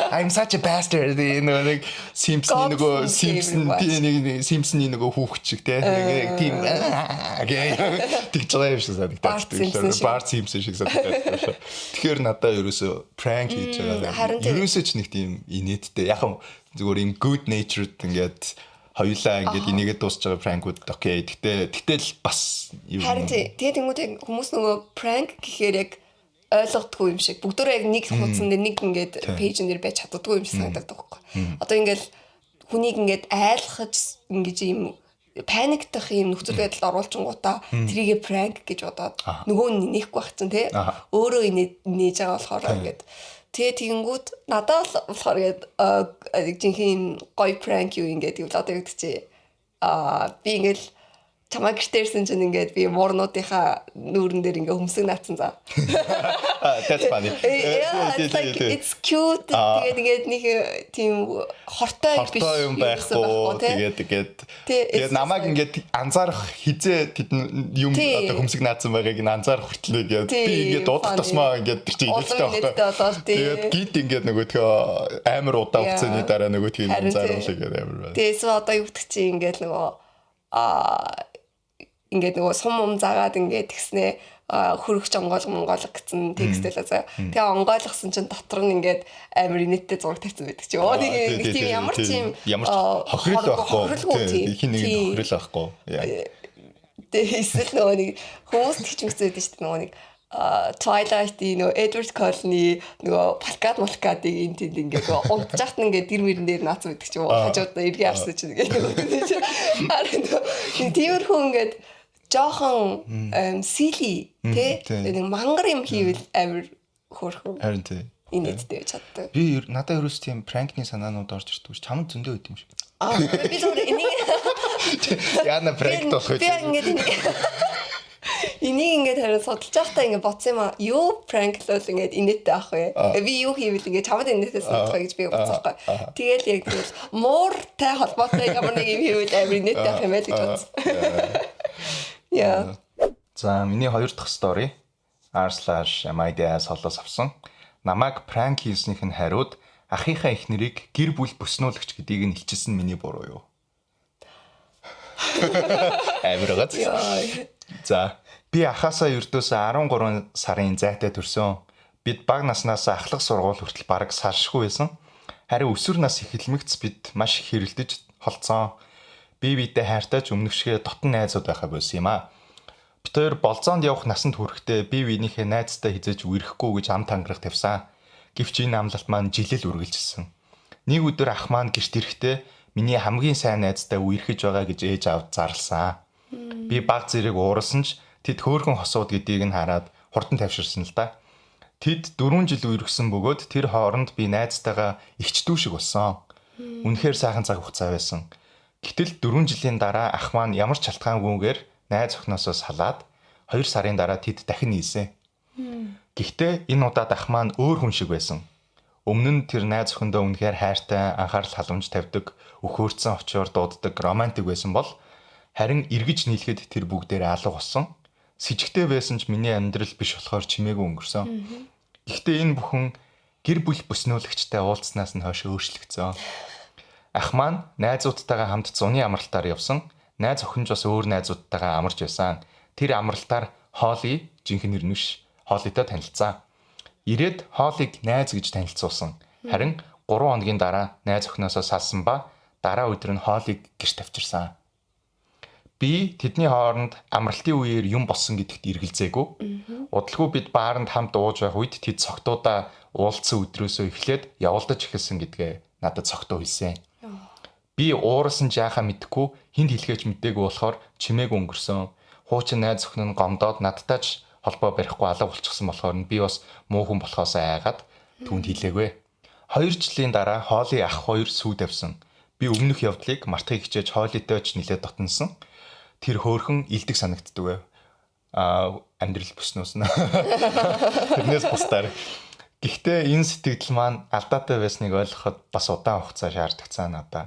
I'm such a bastard нэг Simpson нөгөө Simpson-ы нөгөө хүүхэд шиг те тийм тэгж байгаа юм шиг санагдаад Bart Simpson шиг санагдаад тэгэхээр надаа ерөөсө prank хийж байгаа ерөөсөө ч нэг тийм инээдтэй. Яг зүгээр юм good natured ингээд хоёулаа ингээд инээгээд дуусч байгаа prank-ууд окей. Тэгтэл бас харин тэгээд тэнгууд хүмүүс нөгөө prank гэхээр яг ойлгодгүй юм шиг. Бүгдөө яг нэг хуудсан дээр нэг ингээд пэйжэн дээр байж чаддаггүй юм шиг санагдаад байгаа байхгүй. Одоо ингээд хүнийг ингээд айлхаж ингээд юм паниктах юм нөхцөл байдалд оруулчингуудаа тэрийгэ prank гэж бодоод нөгөө нь инехгүй байх чинь тий. Өөрөө инээж байгаа болохоор ингээд тэгээ тэгэнгүүт надад болохоор ингээд жинхэнэ гоё prank юу ингээд гэвэл одоо юу гэдэг чи би ингээд чамаа гэртээрсэн чинь ингээд би муурнуудынхаа нүүрэн дээр ингээд хөмсөг наацсан за. That's funny. It's cute. Тэгээд нэг тийм хортой юм байхгүй. Тэгээд намайг ингээд анзаарах хизээ тэдэн юм одоо хөмсөг наацсан байгааг нь анзаарах хүртлээ гээд би ингээд дуудах тусмаа ингээд тэр чинь инээдтэй байхгүй. Тэгээд гид ингээд нөгөө амар удаа хугацааны дараа нөгөө тийм анзааруулъя гэдэг амар байна. Тэгээс одоо юу гэдэг чи ингээд нөгөө ингээд нөгөө сум заагаад ингээд тэгснэ хөрөгч онгойлго гэсэн текстэл заа. Тэгээ онгойлгосон чинь дотор нь ингээд амар инээдтэй зураг тавьсан байдаг чи. Нэг тийм ямар ч юм хохирол байхгүй. Хин нэг хохирол байхгүй. Тэгээ эсвэл нөгөө нэг хүмүүс тэгчмэгцээд шүү дээ нөгөө нэг Twilight-ийн нөгөө Edward Cullen-ийн нөгөө плакатыг энэ тэнд ингээд унтжахт нь ингээд гэр мөрөн дээр наац байдаг чи. Хажууд нь эргээ арсан чи ингээд. Тиймэрхүү ингээд жоохон silly тий нэг мангар юм хийвэл амар хөөрхөн. Харин тий. Инээдтэй байж чаддаг. Би надад ерөөс тийм prank-ны санаанууд орж ирдэг. Чамд зөндөө байт юм шиг. Би зүгээр энийг яна prank болох гэж. Би ингээд энийг ингээд харин судалж байхдаа ингээд бодсон юм аа. Юу prank-лол ингээд инээдтэй авах вэ? Би юу хийвэл ингээд чамд инээдтэй санагдах гэж би бодсон байхгүй. Тэгэл яг тэгэл мууртай холбоотой ямар нэг юм хийвэл амар инээдтэй авах юм байл гэж бодсон. Яа. За миний хоёр дахь story r/myds холоос авсан. Намайг prank хийснийх нь хариуд ахийнхаа эхнэрийг гэр бүл бүснүүлэгч гэдгийг нь хэлчихсэн миний буруу юу? Амиргац. За би ахаасаа ердөөсөө 13 сарын зайтай төрсөн. Бид бага наснаас ахлах сургууль хүртэл бараг салшгүй байсан. Харин өсвөр нас эхэлмэгц бид маш их хэрэлдэж холцсон. Бие биедээ хайртайж өмнөгшгөө дотн найзууд байхаа болсон юм аа. Бид хоёр болзоонд явах насанд хүрэхдээ бие биенийхээ найзтай хизээж үерхгүй гэж ам тангарах тавьсан. Гэвч энэ амлалт маань жилэл үргэлжилсэн. Нэг өдөр ах маань гэрт ирэхдээ миний хамгийн сайн найзтай үерхэж байгаа гэж ээж аав зарласан. Би баг зэрэг ууралсан ч тэд хөөрхөн хосууд гэдгийг нь хараад хурдан тавьширсан л да. Тэд 4 жил үерхсэн бөгөөд тэр хооронд би найзтайгаа ихчдүү шиг болсон. Үнэхээр сайхан цаг хугацаа байсан. Гэтэл 4 жилийн дараа ах маань ямар ч шалтгаангүйгээр найз охиноосоо салаад 2 сарын дараа тэд дахин нийлсэн. Гэхдээ энэ удаад ах маань өөр хүн шиг байсан. Өмнө нь тэр найз охиндоо үнэхээр хайртай, анхаарал халамж тавьдаг, өхөөрцөн очоор дууддаг, романтик байсан бол харин эргэж нийлэхэд тэр бүгдээрээ алга болсон. С ิจ гтэй байсан ч миний амьдрал биш болохоор чимээгүй өнгөрсөн. Гэхдээ энэ бүхэн гэр бүл бүснүүлэгчтэй уулзснаас нь хойш өөрчлөгдсөн. Ах маань найзуудтайгаа хамт зуны амралтаар явсан. Найз охин ч бас өөр найзуудтайгаа амарч байсан. Тэр амралтаар Холли жинхэнэ нэр нь биш, Холлитой танилцсан. Ирээд Холлиг найз гэж танилцуулсан. Харин 3 хоногийн дараа найз охиноосоо салсан ба дараа өдөр нь Холлиг гэрт авчирсан. Би тэдний хооронд амралтын үеэр юм болсон гэдэгт эргэлзээгүй. Удалгүй бид бааранд хамт ууж байх үед тэд цогтуудаа уулзсан өдрөөсөө эхлээд явуулдаж эхэлсэн гэдгээ надад цогтоо хэлсэн. Би уурсан жаахаа мэдэхгүй хинт хэлхээч мэдээгүй болохоор чимээгүй өнгөрсөн. Хуучин найз охин нь гомдоод надтай ч холбоо барихгүй алга болчихсон болохоор би бас муу хүн болохоос айгаад түүнд хэлээгүй. 2 жилийн дараа Холли ах хоёр сүйд авсан. Би өмнөх явдлыг мартахыг хичээж Холлитой ч нилээд дотносон. Тэр хөөрхөн илдэг санагддаг. Амьдрал бүснөөс нь. Тэрнээс бусдаар. Гэхдээ энэ сэтгэл маань алдаатай байсныг ойлгоход бас удаан хугацаа шаардлагатай надаа.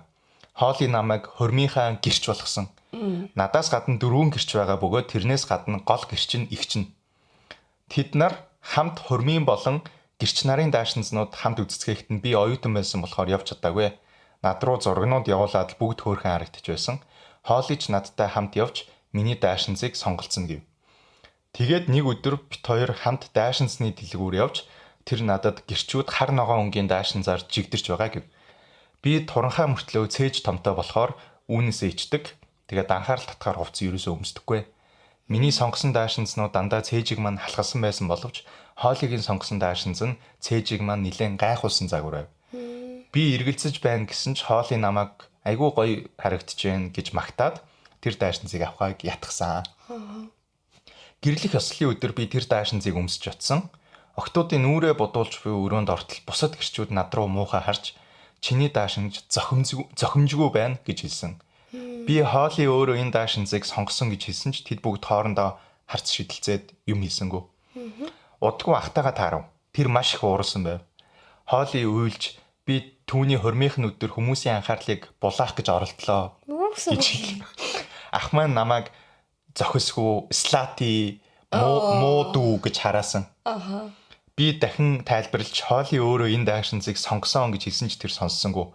Холли намайг хормынхаа гэрч болгосон. Надаас гадна 4 гэрч байгаа бөгөөд тэрнээс гадна гол гэрч нь игч нь. Тэд нар хамт хормын болон гэрч нарын даашинзнууд хамт үзэсгэхэд нь би оюутан байсан болохоор явж чадаагүй. Над руу зургнууд явуулаад бүгд хөөрхөн харагдаж байсан. Холли ч надтай хамт явж миний даашинзыг сонголцсон гэв. Тэгээд нэг өдөр бит хоёр хамт даашинзны дэлгүүр явж тэр надад гэрчүүд хар ногоон өнгийн даашинзаар жигдэрч байгаа гэв. Би туранхай мөртлөө цээж томтой болохоор үүнээсээ ичдэг. Тэгээд анхаарал татгаар хувцс ерөөсөө өмсдөггүй. Миний сонгосон даашинзнууд дандаа цээжийг маань халахсан байсан боловч Холлигийн сонгосон даашинз нь цээжийг маань нэлээд гайхуулсан загвар байв. Би эргэлзэж байна гэсэн ч Холли намайг айгүй гоё харагдчихээн гэж магтаад тэр даашинзыг авахыг ятгсан. Гэрлэх ёслолын өдөр би тэр даашинзыг өмсөж утсан. Октоодын нүрээ бодуулж буй өрөөнд ортол бусад гэрчүүд над руу муухай харж чиний даашинж зохимжгүй байна гэж хэлсэн. Би Холли өөрөө энэ даашинзыг сонгосон гэж хэлсэн ч тэд бүгд хоорондоо харц шидэлцээд юм хэлсэнгүү. Удалгүй ахтайгаа таарав. Тэр маш их уурсан байв. Холли уйлж би түүний хормынх нь өдөр хүмүүсийн анхаарлыг булаах гэж оролдлоо гэж хэлв. Ах маань намайг зохисгүй, слати, модуу гэж хараасан. Би дахин тайлбарлаж Холли өөрөө энэ даашинзыг сонгосон гэж хэлсэн ч тэр сонссонгүй.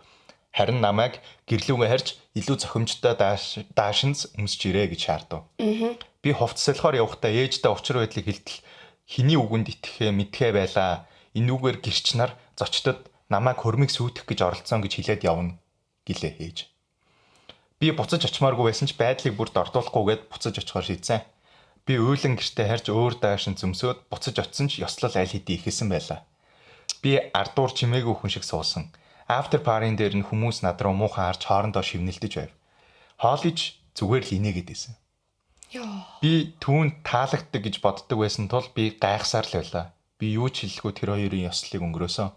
Харин намайг гэрлүүгээ харж илүү зохимжтой даашинз өмсөж ирээ гэж шаардав. Би хувцаслахаар явахдаа ээжтэй учир байдлыг хэлтэл хиний үгэнд итгэхээ мэдхээ байлаа. Энүүгээр гэрч нар зочдод намайг хөрмийг сүйтгэх гэж оролцсон гэж хэлээд явна гэлээ ээж. Би буцаж очимааргүй байсан ч байдлыг бүрд ордуулахгүйгээд буцаж очихоор шийдсэн. Би уйлан гэртээ харж өөр даашин зөмсөөд буцаж очисон ч ёслол аль хэдийн ихэсэн байлаа. Би ардуур чимээгүй хүн шиг суусан. After party-н дээр нь хүмүүс над руу муухан харж хоорондоо шивнэлдэж байв. Холлиж зүгээр л инээгээд байсан. Би түүнд таалагддаг гэж боддог байсан тул би гайхсаар л байлаа. Би юу ч хэлэхгүй тэр хоёрын ёслолыг өнгөрөөсөн.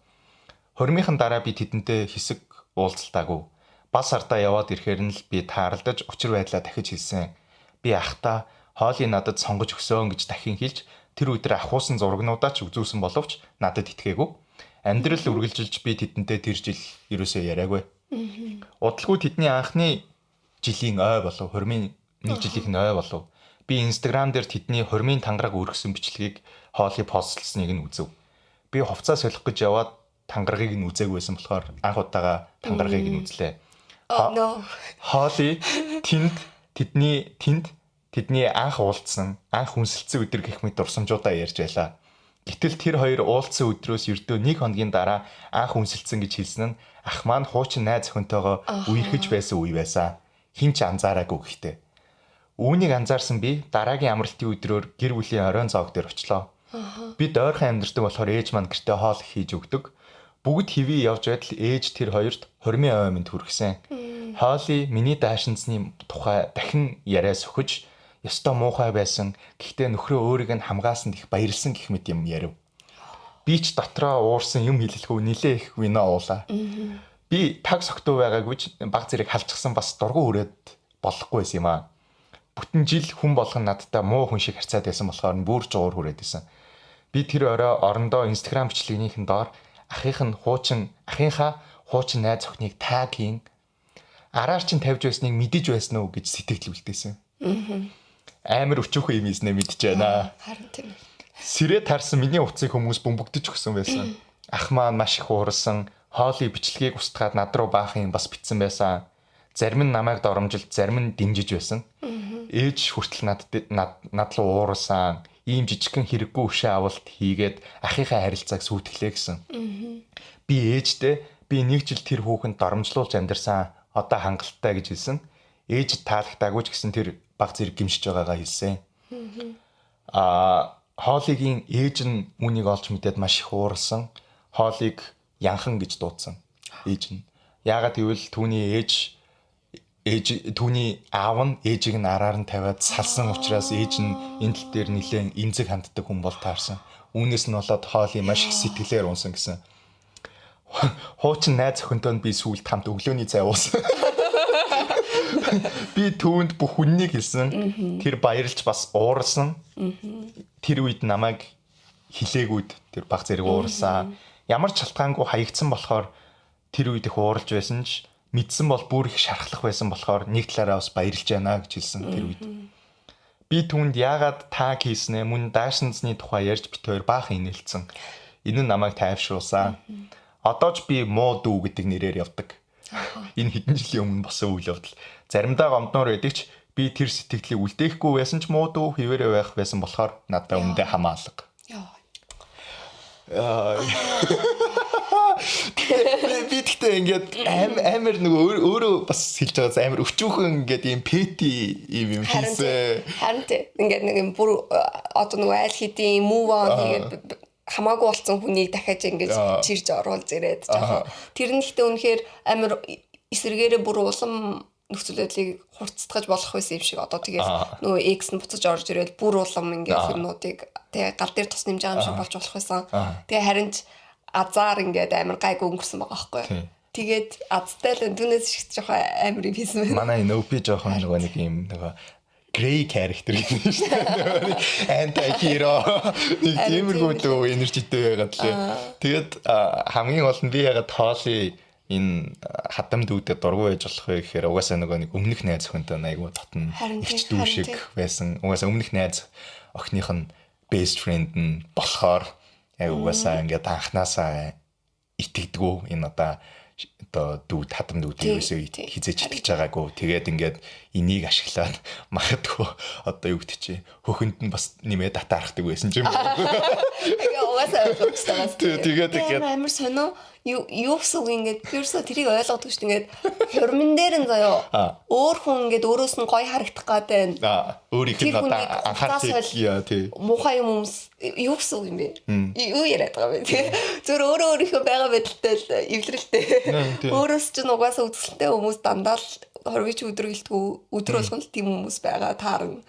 Хормынхан дараа би тэдэнтэй хэсэг уулзалтаагүй. Бас ардаа яваад ирэхээр нь л би тааралдаж учир байдлаа дахиж хэлсэн. Би ахта Холли надад сонгож өгсөн гэж дахин хэлж тэр өдөр ахуусан зургнуудаа ч үзүүлсэн боловч надад итгээгүй. Амьдрал үргэлжилж би тэдэнтэй тэр жил ерөөсөө яриаггүй. Удалгүй тэдний анхны жилийн ой болов, хормын нэг жилийнх нь ой болов. Би Instagram дээр тэдний хормын тангараг өргөсөн бичлэгийг Холли постлсныг нь үзв. Би хувцас солих гэж яваад тангарагыг нь үзээгүй байсан болохоор анх удаага тангарагыг нь үзлээ. Холли тэдний анх уулзсан, анх хүнсэлцэн өдөр гэх мэт дурсамжуудаа ярьж байлаа. Гэтэл тэр хоёр уулзсан өдрөөс ердөө 1 хоногийн дараа анх үнсэлцэн гэж хэлсэн нь ах маань хуучин найз охинтойгоо үерхэж байсан үе байсан. Хин ч анзаараагүй гэхдээ. Үүнийг анзаарсан би дараагийн амралтын өдрөөр гэр бүлийн оройн зоог дээр очлоо. Бид ойрхон амьдардаг болохоор ээж маань гэртээ хоол хийж өгдөг. Бүгд хэвээ явж байтал ээж тэр хоёрт хормын оймонд хүргэсэн. Хоолыг миний даашинзны тухай дахин яриа сөхөж ёстой муухай байсан. Гэхдээ нөхрөө өөрийг нь хамгаалсанд их баярлсан гэх мэт юм ярив. Би ч дотроо уурсан юм хэлэлгүй нилээ их вино уулаа. Би таг согтуу байгаагүй баг зэрэг халчихсан бас дургу өрөөд болохгүй байсан юм аа. Бүтэн жил хүн болгон надтай муу хүн шиг харьцаад байсан болохоор бүр жуур хүрээд байсан. Би тэр орой орондоо Instagram бичлэгнийхэн доор ахынхаа хуучин найз охиныг таг хийн. Араар чин тавьж байсныг мэдэж байсан уу гэж сэтгэл үлдээсэн. Амар өчөөхөн юм ийснэ мэдэж байна. Харин тийм. Сэрээ тарсан миний утсыг хүмүүс бөмбөгдөж өгсөн байсан. Ах маань маш их уурсан, хоолыг бичлэгийг устгаад над руу баахын бас битсэн байсан. Зарим нь намайг доромжилж, зарим нь дэмжиж байсан. Ээж хүртэл над руу уурсан. Ийм жижигхэн хэрэггүй өшөө авалт хийгээд ахыхаа харилцааг сүйтгэлээ гэсэн. Би ээжтэй би 1 жил тэр хүүхэнд доромжлуулж амьдарсан. Одоо хангалттай гэж хэлсэн. Ээж таалагдаагүй ч гэсэн тэр баг зэрэг гимшиж байгаагаа хэлсэн. Хоолыгийн ээж нь үүнийг олж мэдээд маш их уурсан. Хоолыг янхан гэж дуудсан. Ээж нь. Яагаад гэвэл түүний аав нь ээжийг нь араар нь тавиад салсан учраас ээж нь энэ тал дээр нэлээд эмзэг ханддаг хүн бол таарсан. Үүнээс нь болоод хоолыг маш их сэтгэлээр унсан гэсэн. Хуучин найз охинтой би сүүлд хамт өглөөний цай уусан. Би түүнд бүх үннийг хэлсэн. Тэр баярлж бас уурсан. Тэр үед намайг хилээгүүд тэр баг зэрэг уурсан. Ямар ч шалтгаангүй хаягдсан болохоор тэр үед их ууралж байсан ч мэдсэн бол бүр их шархлах байсан болохоор нэг талаараа бас баярлж байна гэж хэлсэн тэр үед. Би түүнд яагаад таг хийснэ мөн даашинзны тухай ярьж бит хоёр баахан инээлцэн. Энэ нь намайг тайвшруулсан. Одоо ч би муу дүү гэдэг нэрээр явдаг. Энэ хэдэн жилийн өмнө босон үйл явдал. Заримдаа гомдноор байдаг ч би тэр сэтгэлийг үлдээхгүй байсан ч муу дүү хിവэрэ байх байсан болохоор надад өмнөдөө хамаалга. Би тэгтээ ингээд амар нөгөө өөрөө бас хэлж байгаас амар өчүүхэн ингээд ийм пэти юм хийсэн. Харин ингээд нэг юм бүр одоо нөгөө айл хэдийн move on хийгээд хамаагүй болсон хүнийг дахиад ингэж чирж оруулж ирээд жоохон тэр нь ихтэй үнэхээр амар эсэргээрээ бүр улам нөхцөл байдлыг хурцтгаж болох байсан юм шиг одоо тэгээд нөгөө X нь буцаж орж ирээд бүр улам ингээд юмнуудыг тэгээ гал дээр тус нэмж байгаа юм шиг болж болох байсан. Тэгээ харин ч азар ингээд амар гайгүй өнгөрсөн байгаа байхгүй. Тэгээд азтай л дүнээс шиг жоохон амар юм хийсэн байна. Манай энэ OP жоохон нөгөө нэг юм нөгөө grey character гэдэг нь шүү дээ. Anti-hero. Нэг тиймэрхүү дөө энержитэй байгаад лээ. Тэгээд хамгийн гол нь би ягаад хоолыг энэ хадам дүүдэд дургу байж болох вэ гэхээр угаасаа нөгөө нэг өмнөх найз охинтой айгуу татна. Ирч дүү шиг байсан. Угаасаа өмнөх найз охиных нь best friend нь болохоор угаасаа ингээд анханасаа итгэдэггүй энэ одоо дүүд хадам дүүд ерөөсөө хизээч итгэж байгаагүй. Тэгээд ингээд энийг ашиглаад магадгүй одоо юу гэдэг чи хөхөнд нь бас нэмээд татаархдаг байсан юм. Тэгээ угаасаа ойлгохгүй. Тэгээд амар сонио юу гэсэн үг ингээд ерөөсөө тэрийг ойлгодог шүү дээ. Ингээд хурмын дээр нь заяа өөр хүн ингээд өөрөөс нь гоё харагдах гэдэг байна. Өөрийнх нь одоо анхаарал тий. Муухай юм юу гэсэн үг юм бэ? Юу яриад байгаа юм бэ? Зөв өөрийнхөө байгаа байдалтай л эвлэрэлтэй. Өөрөөс ч угаасаа үзэсгэлэнтэй хүмүүс дандаа л хорвич өдөр гэлтгүү өдөр болгон л тийм хүмүүс байгаа таарна.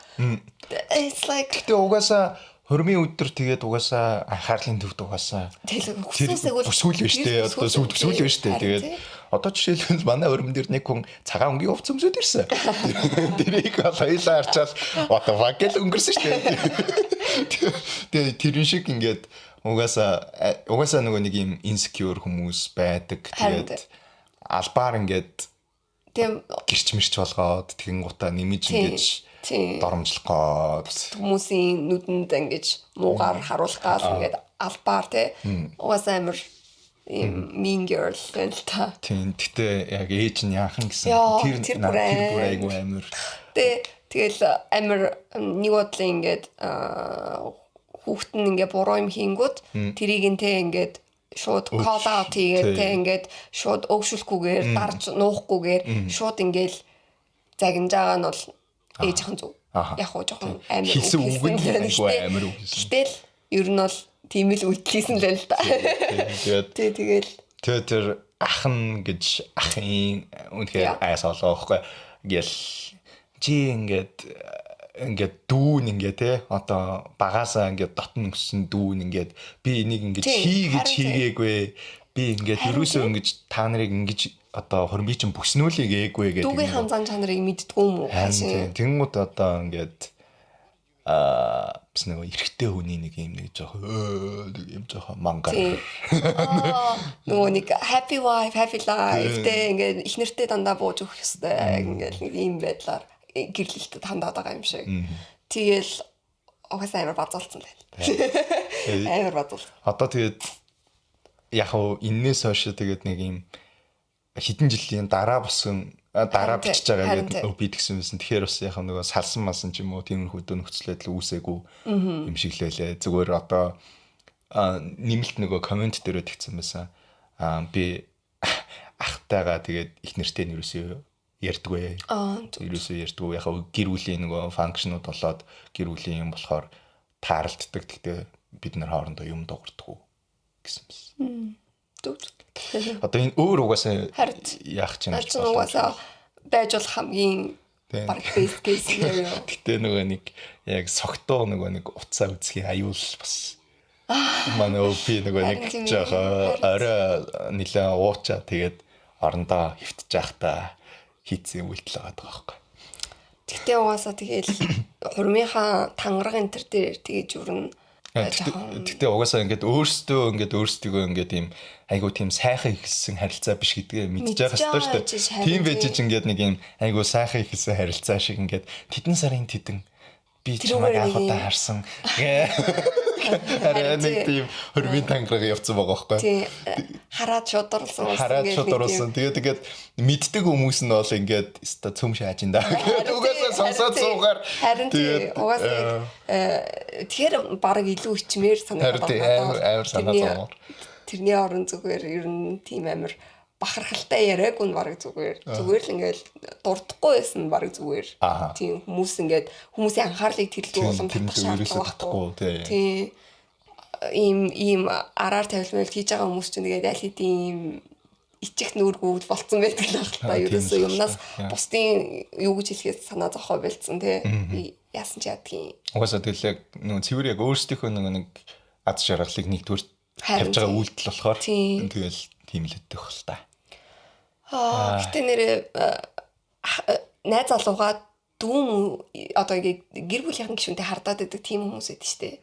It's like тэгээ угаасаа хормын өдөр тэгээд угаасаа анхаарлын төвд угаасаа бүсгүүл биш дээ. Одоо бүсгүүл биш дээ. Тэгээд одоо жишээлбэл манай өрмөн дээр нэг хүн цагаан өнгийн хувц өмсөд ирсэн. Тэрийг хоёлаа харчаал одоо вагел өнгөрсөн шүү дээ. Тэгээд тэрэн шиг ингээд угаасаа нөгөө нэг юм insecure хүмүүс байдаг. Тэгээд албаар ингээд тийм гэрч мэрч болгоод тэгин гутаа нэмж ингэж доромжлох хүмүүсийн нүдэнд ингэж муугаар харуулах гал ингээд албаар тий угаасаа амар mean girl гэнэ та. Тийм гэтээ яг ээж нь яахан гэсэн тэр бүр айгүй амар. Тэгэл амар нэг бодлоо ингээд хүүхэд нь ингээ буруу юм хийнгүүт тэрийг нь те ингээд шууд call out хийгээд те ингээд шууд өгшүүлэхгүйгээр дарж нуухгүйгээр шууд ингээл загнаж байгаа нь бол ээжийнхэн зүг. Яг хоо жоохон амар хийсэн үг нь амар үг хийсэн. Гэтэл ер нь бол тийм л үйлдэлсэн л л да. Тэгээд тэр ахын гэж ахын үнэхээр айс олоохгүй гэл чи ингээд дүүн ингээд те одоо багаасаа ингээд дотн өссөн дүүн ингээд би энийг ингээд хий гэж хийгээгүй би ингээд ерөөсөө ингэж та нарыг ингэж одоо хөрмий чин бүснүүлийг ээгүй гэдэг дүүгийн ханзан чанарыг мэддгүү юм уу? Тэнгууд одоо ингээд бас нэг эрэгтэй хүний нэг юм нэг жоох мангар нөгөө нэг happy wife happy life тэ ингээд их нэртэй дандаа бууж өгөх ёстой ингээд нэг ийм байдлаар гэрлэлтэд хандаад байгаа юм шиг. Тэгэл угаасаа амар базуулсан байна. Амар базуул. Одоо тэгээд яг хөө энээс хойш тэгээд нэг юм хэдэн жилийн дараа босон дараа бичиж байгаа гэдэг би тэгсэн байсан. Тэгэхээр бас яг нөгөө салсан масан ч юм уу тиймэрхүү нөхцөлөд үүсээгүй юм шиг лээ. Зүгээр одоо нэмэлт нөгөө комент дээрөө тэгсэн байсан. Би ахтайгаа тэгээд их нэртэй нь юусоо ярьдгүй. Юусоо ярьдгүй. Яг гэр бүлийн нөгөө функшнууд болоод гэр бүлийн юм болохоор тааралддаг. Тэгтээ бид нар хоорондоо юм дуурдаггүй гэсэн байсан. Одоо энэ өөр угаасаа яах ч юм бол угаасаа байж бол хамгийн баг best case scenario. Гэтэ нөгөө нэг яг согтоо нөгөө нэг уцаа үзхийн аюул бас манай өвпи нөгөө нэг жоохон орой нэлээ уучаа тэгээд орондоо хөвтөж явахдаа хийцэн үйлдэл байгаа байхгүй. Гэтэ угаасаа тэгээд хурмынхаа тангараг энэ төр дээр тэгэж үрнэ. Тэгтээ угаасаа өөрсдөө ингээд ийм айгуу тийм сайхан ихсэн харилцаа биш гэдгээ мэдж байгаа шүү дээ. Тийм байж ингээд нэг юм айгуу сайхан ихсэн харилцаа шиг ингээд тэдэн сарын тэдэн би чамайг анх удаа харсан. Хараа нэг тийм хөрмийн тангараг явцсан байгаа байхгүй. Тий. Хараад шударсан. Тэгээд мэддэг хүмүүс нь бол ингээд өста цөм шааж энэ даа. Угаасаа сонсоод суугаар. Харин тий. Угаасаа тэгэхээр баг илүү ичмээр санагдаад байна. Тэрний орон зүгээр ер нь тийм амар бахархалтай яриаг нь баг зүгээр л ингээд дурдахгүй байсан баг зүгээр. Тийм хүмүүсийн анхаарлыг тэрлүү уламжлах шаардлагатай. Тийм ийм араар тавилмал хийж байгаа хүмүүс чинь тэгээд аль хэдийн ичих нүүргүүд болцсон байдаг л байна. Ерөөсөө юмнаас бусдын юу гэж хэлэхээс санаа зовхоо болцсон тий. Яасан ч яадгийн. Угаасаа тэгэл нөгөө цэвэр яг өөрсдийнхөө нэг аз жаргалыг нэгдүгээр тавьж байгаа үйлдэл болохоор тэгэл тийм л өгөх л та. Гэтэ нэрээ найз залууга дүүм одоо гэр бүлийнхэн гишүүнтэй хардаад байдаг тийм хүмүүс байдаг шүү дээ.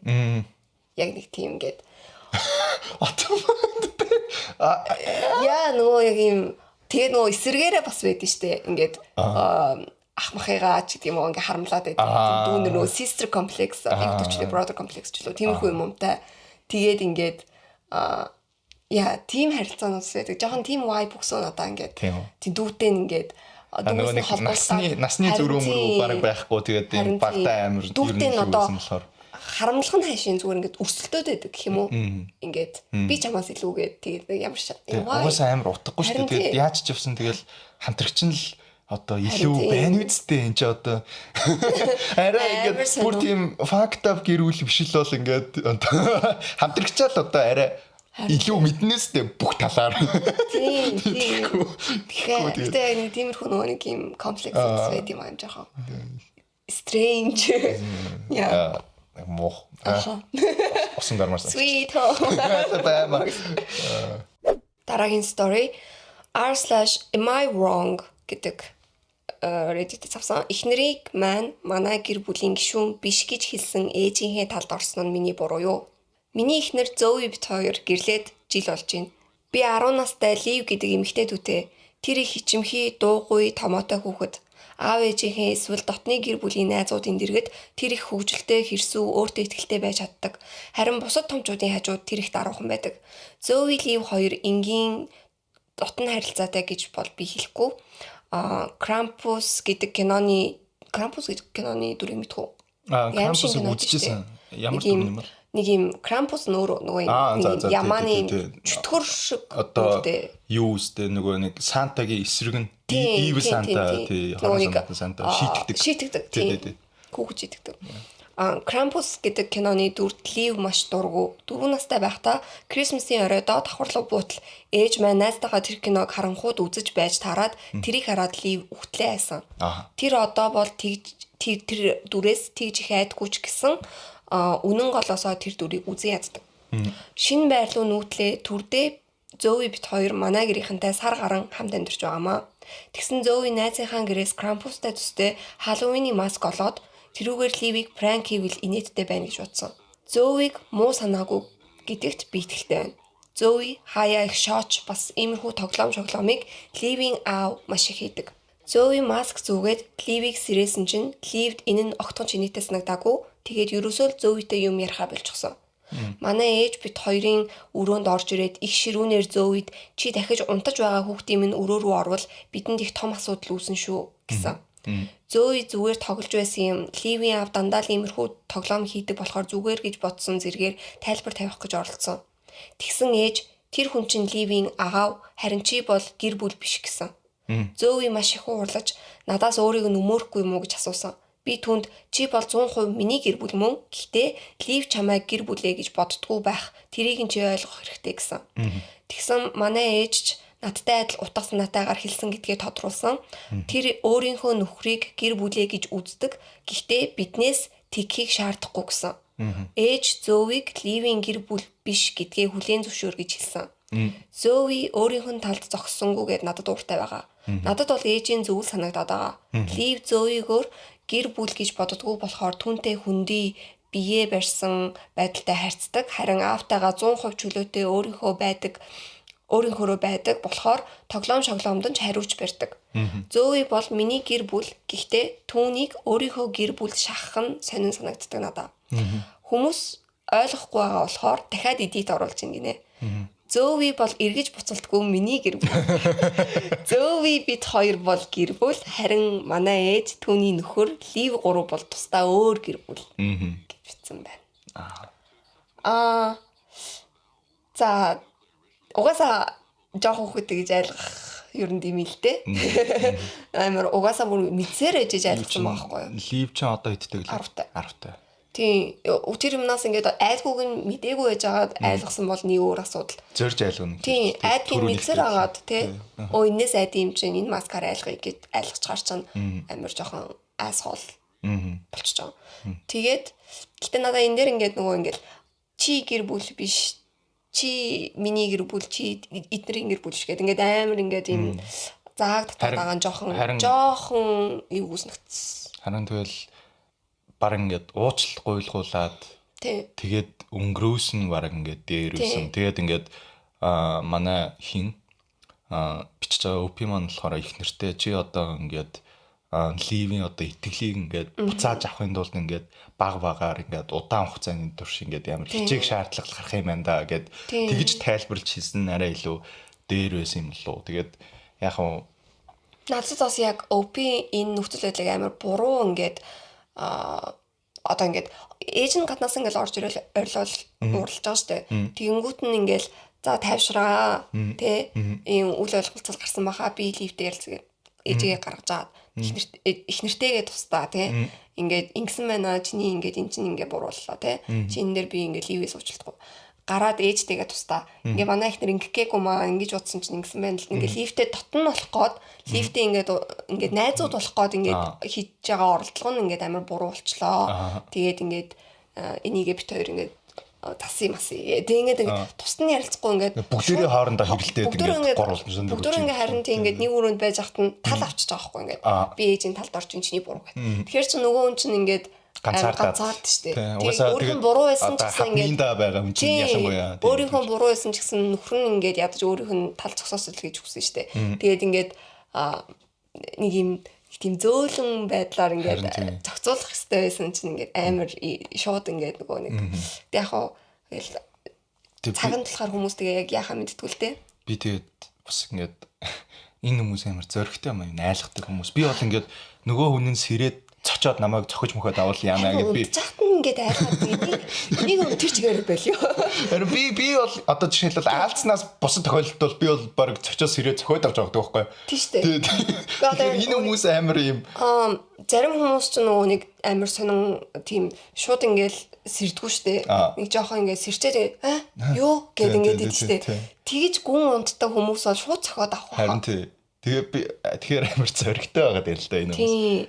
Яг нэг тийм ингээд яа нөгөө яг юм тэгээд нөгөө эсэргээрээ бас байдаг шүү дээ. Ингээд ах махыгаа ч гэдэг юм уу ингээд харамлаад байдаг. Дүүн нөгөө sister complex, эгдүүчний brother complex ч лөө тиймэрхүү юмтай. Тэгээд ингээд яа тийм харилцаанууд байдаг. Жохон тийм vibe өгсөн одоо ингээд тийм дүүтэй ингээд насны зөрөө мөрөө баг байхгүй тэгээд энэ багтаа амар дүүтэй нь одоо харамлах нь хайшин зүгээр ингээд өрсөлдөд байдаг гэх юм уу. Ингээд би чамаас илүүгээд тэгээд ямар угаасаа амар утгагүй шүү дээ. Тэгээд яаж ч явсан тэгэл хамтрагч нь л одоо илүү байна үсттэй энэ ч одоо арай ингээд бүр тийм fact up гэрүүл биш л бол ингээд хамтрагчаа л одоо арай илүү мэднэстэй бүх талаар. Тийм. Тэгэхээр тиймэрхүү нэг юм комплекс байд юм аа жоохон. Strange. Яа. Мох. Осон гармаас. Sweet home. Дараагийн story r/am I wrong гэдэг Reddit тавсан. Эхнэрийг манай гэр бүлийн гишүүн биш гэж хэлсэн ээжийнхээ талд орсон нь миний буруу юу? Миний эхнэр Зои бит хоёр гэрлээд жил болж байна. Би 10 настай Лив гэдэг эмэгтэй дүүтэй. Тэр их хичимхий, дуугүй, томоотой хүүхэд. Аав ээжийнхээ эсвэл дотны гэр бүлийн найзуудын дэргэд тэр их хөвгөлтэй, хэрсүү, өөртөө итгэлтэй байж чаддаг. Харин бусад томчуудын хажууд тэр их даруухан байдаг. Зои Лив хоёр энгийн дотн харилцаатай гэж бол би хэлэхгүй. Krampus гэдэг киноны дүрийг мэдхүү. Krampus үзчихсэн. Ямар дүр юм бэ? нэг юм Krampus нөгөө ямааны чөтгөр шиг одоо юу үстэй нөгөө нэг Сантагийн эсрэг нь Evil Santa тий Санта шийтгдэг. Хүүхэд шийтгдэг. Krampus гэдэг киноны дүрд Лив маш дургу. 4 настай байхдаа Крисмсийн оройдоо давхарлаг буутал ээж маань найзтайгаа тэр киног харанхууд үзэж байж таарад тэрийг хараад Лив үхтлээ айсан. Тэр одоо бол тэр дүрээс тэгж их айдгүй ч гэсэн үнэн голоосоо тэр дүрийг үзэн яддаг. Шинэ байр руу нүүтлээ түрдээ Зои бит хоёр манай гэрийнхэнтэй сар гарan хамт амьдарч байгаамаа. Тэгсэн Зои найзынхаа гэрээс Krampusтай төстэй Halloween-ийн маск олоод тэрүүгээр Ливийг пранк хийвэл инээдтэй байна гэж бодсон. Зоиг муу санаагүй гэдэгт би итгэлтэй байна. Зои хаяа их шооч бас иймэрхүү тоглоомыг Ливийн аав маш их хийдэг. Зои маск зүгээд Ливийг сэрээсэн чинь Ливд энэ нь огтхон чинийтэй санагдаагүй. Тэгээд ерөөсөө л Зоитэй юм ярихаа болчихсон. Манай ээж бит хоёрын өрөөнд орж ирээд их ширүүнээр Зоид чи дахиж унтаж байгаа хүүхдийн минь өрөө рүү орвол бидэнд их том асуудал үүсэн шүү гэсэн. Зои зүгээр тоглож байсан юм. Ливийн аав дандаа л иймэрхүү тоглоом хийдэг болохоор зүгээр гэж бодсон зэргээр тайлбар тавих гэж оролцсон. Тэгсэн ээж тэр хүн чинь Ливийн аав харин чи бол гэр бүл биш гэсэн. Зои маш их уурлаж надаас өөрийг нь өмөөрөхгүй юм уу гэж асуусан. Би түнд чи бол 100% миний гэр бүл мөн. Гэхдээ Лив чамайг гэр бүлээ гэж боддгоо байх. Тэрийг нь чи ойлгох хэрэгтэй гэсэн. Тэгсэн манай ээж ч надтай адил утга санаатайгаар хэлсэн гэдгээ тодруулсан. Тэр өөрийнхөө нөхрийг гэр бүлээ гэж үздэг. Гэхдээ биднээс тэгхийг шаардахгүй гэсэн. Ээж Зоиг Ливийн гэр бүл биш гэдгээ хүлээн зөвшөөр гэж хэлсэн. Зои өөрийнх нь талд зогссонгүйгээд надад ууртай байгаа. Надад бол ээжийн зөвл санагдаад байгаа. Лив Зоигоор гэр бүл гэж боддгоо болохоор түүнтэй хүндий бие барьсан байдалтай харьцдаг. Харин аавтайгаа 100% чөлөөтэй өөрийнхөө байдаг болохоор тоглоом шоглоомд нь хариуч барьдаг. Зои бол миний гэр бүл. Гэхдээ түүнийг өөрийнхөө гэр бүл шахах нь сонин санагддаг надад. Хүмүүс ойлгохгүй байгаа болохоор дахиад эдит оруулж ийн гинэ. Зои бол эргэж буцалтгүй миний гэр бүл. Зои бит хоёр бол гэр бүл. Харин манай ээж түүний нөхөр Лив 3 бол тусдаа өөр гэр бүл гэж бичсэн байна. За угаасаа жоохон хүүхэд гэж ойлгох ер нь димээ л дээ. Амар угаасаа бүр мэдсээр ээжэж ойлгосон байгаа байхгүй юу? Лив ч одоо хэдтэй гэлээ? 10 таа. Тийм. Тэр юмнаас ингээд айдгууг нь мдээгүй байж байгаад ойлгосон бол нэг өөр асуудал. Зорж айлгна. Тийм. Айдгийн мэдсээр агаад тий. Энэс айд юм чинь энэ маскаар айлгая гэж ойлгож гарч чана амар жоохон айсхол болчихж байгаа. Тэгээд гэтээ надаа энэ дээр ингээд нөгөө ингээд чи гэр бүл биш. Чи миний гэр бүл чи эднэрийн гэр бүл шиг гэдэг ингээд амар ингээд юм зааг татаад байгаа нь жоохон юу үснэгдсэн. Харин тэгэл баг ингээд уучлал гуйлгуулад тэгээд өнгөрөөс нь баг ингээд дээрүүлсэн. Тэгээд ингээд манай хин бичиж байгаа OP маань болохоор их нэртэй чи одоо ингээд Ливийн одоо итгэлийг ингээд буцааж авахын тулд ингээд багаар ингээд удаан хугацааны турш ингээд ямар хичээх шаардлага гарах юм байна да гэд тэгж тайлбарлаж хэлсэн арай илүү дээр байсан юм лу. Тэгээд яг нь надад бас яг OP энэ нөхцөл байдлыг амар буруу ингээд одоо ингээд ээж нь гаднаас ингээд орж ирэл ойрлол уурлаж байгаа штэ. Тэгэнгүүт нь ингээд за тайвшраа тий ийм үл ойлголцол гарсан баха би Ливтэй ярилцгээд ээжигээ гаргаж аваад их нэртэйгээ тустаа тий ингээд ингэсэн байна чиний ингээд эн чинь ингээд бурууллаа тий чи энэ дээр би ингээд Ливээс уучлахгүй гараад ээжтэйгээ тустаа ингээд манай ихнэр ингэхгээгүй маа ингэж утсан чинь ингэсэн байна л ингээд Ливтэй дотн болох гээд Ливтэй ингээд найзууд болох гээд ингээд хийж байгаа оролдлого нь ингээд амар буруу болчлоо. Тэгээд ингээд энийгээ бит хоёр ингээд тасын тэгээд ингээд тусны ярилцахгүй ингээд бүгдээрээ хоорондоо хэрэлдээд ингээд горуулсан. Бүгдөө ингээд харин тийм ингээд нэг өрөөнд байж хахад нь тал авчиж байгаа байхгүй ингээд би ээжийн талд орж ин чиний буруу гэдэг. Тэгэхээр чи нөгөө хүн чинь ингээд ганцаард штэ. Тэгээд өөрийнхөө буруу байсан ч гэсэн ингээд байгаа юм чинь ялангуяа. Өөрийнхөө буруу байсан ч гэсэн нөхөр нь ингээд ядаж өөрийнх нь тал зогсоосол гэж хүсэн штэ. Тэгээд ингээд нэг юм тийм зөөлөн байдлаар ингээд зохицуулах хэрэгтэй байсан чинь ингээд амар шууд ингээд нөгөө нэг тэг яг хоо цагаан талахаар хүмүүс тэгээ яг яхаа мэдтгүү л дээ. Би тэгээд бас ингээд энэ хүмүүс амар зөрөгтэй юм аа, айлгадаг хүмүүс. Би бол ингээд нөгөө хүн нь сэрээд цочоод намайг цохиж мөхөд авал яана гэд би чатан ингээд айлгаад энийг тэр чигээр болио. Тэр би бол одоо жишээлбэл аалцнаас бусад тохиолдолд бол би бол баг цочоос сэрээ цохиод авч байгаа байхгүй. Тийм шүү дээ. Энэ хүмүүс амар юм. Зарим хүмүүс ч нөгөө нэг амар сонин тийм шууд ингээд сэрдгүү штэ. Нэг жоохон ингээд сэрчээд юу гэд ингээд идчихтэй. Тэгж гүн унттай хүмүүс бол шууд цохиод авах. Харин тий. Тэгэхээр амар зоригтой байгаа даа л да энэ хүмүүс.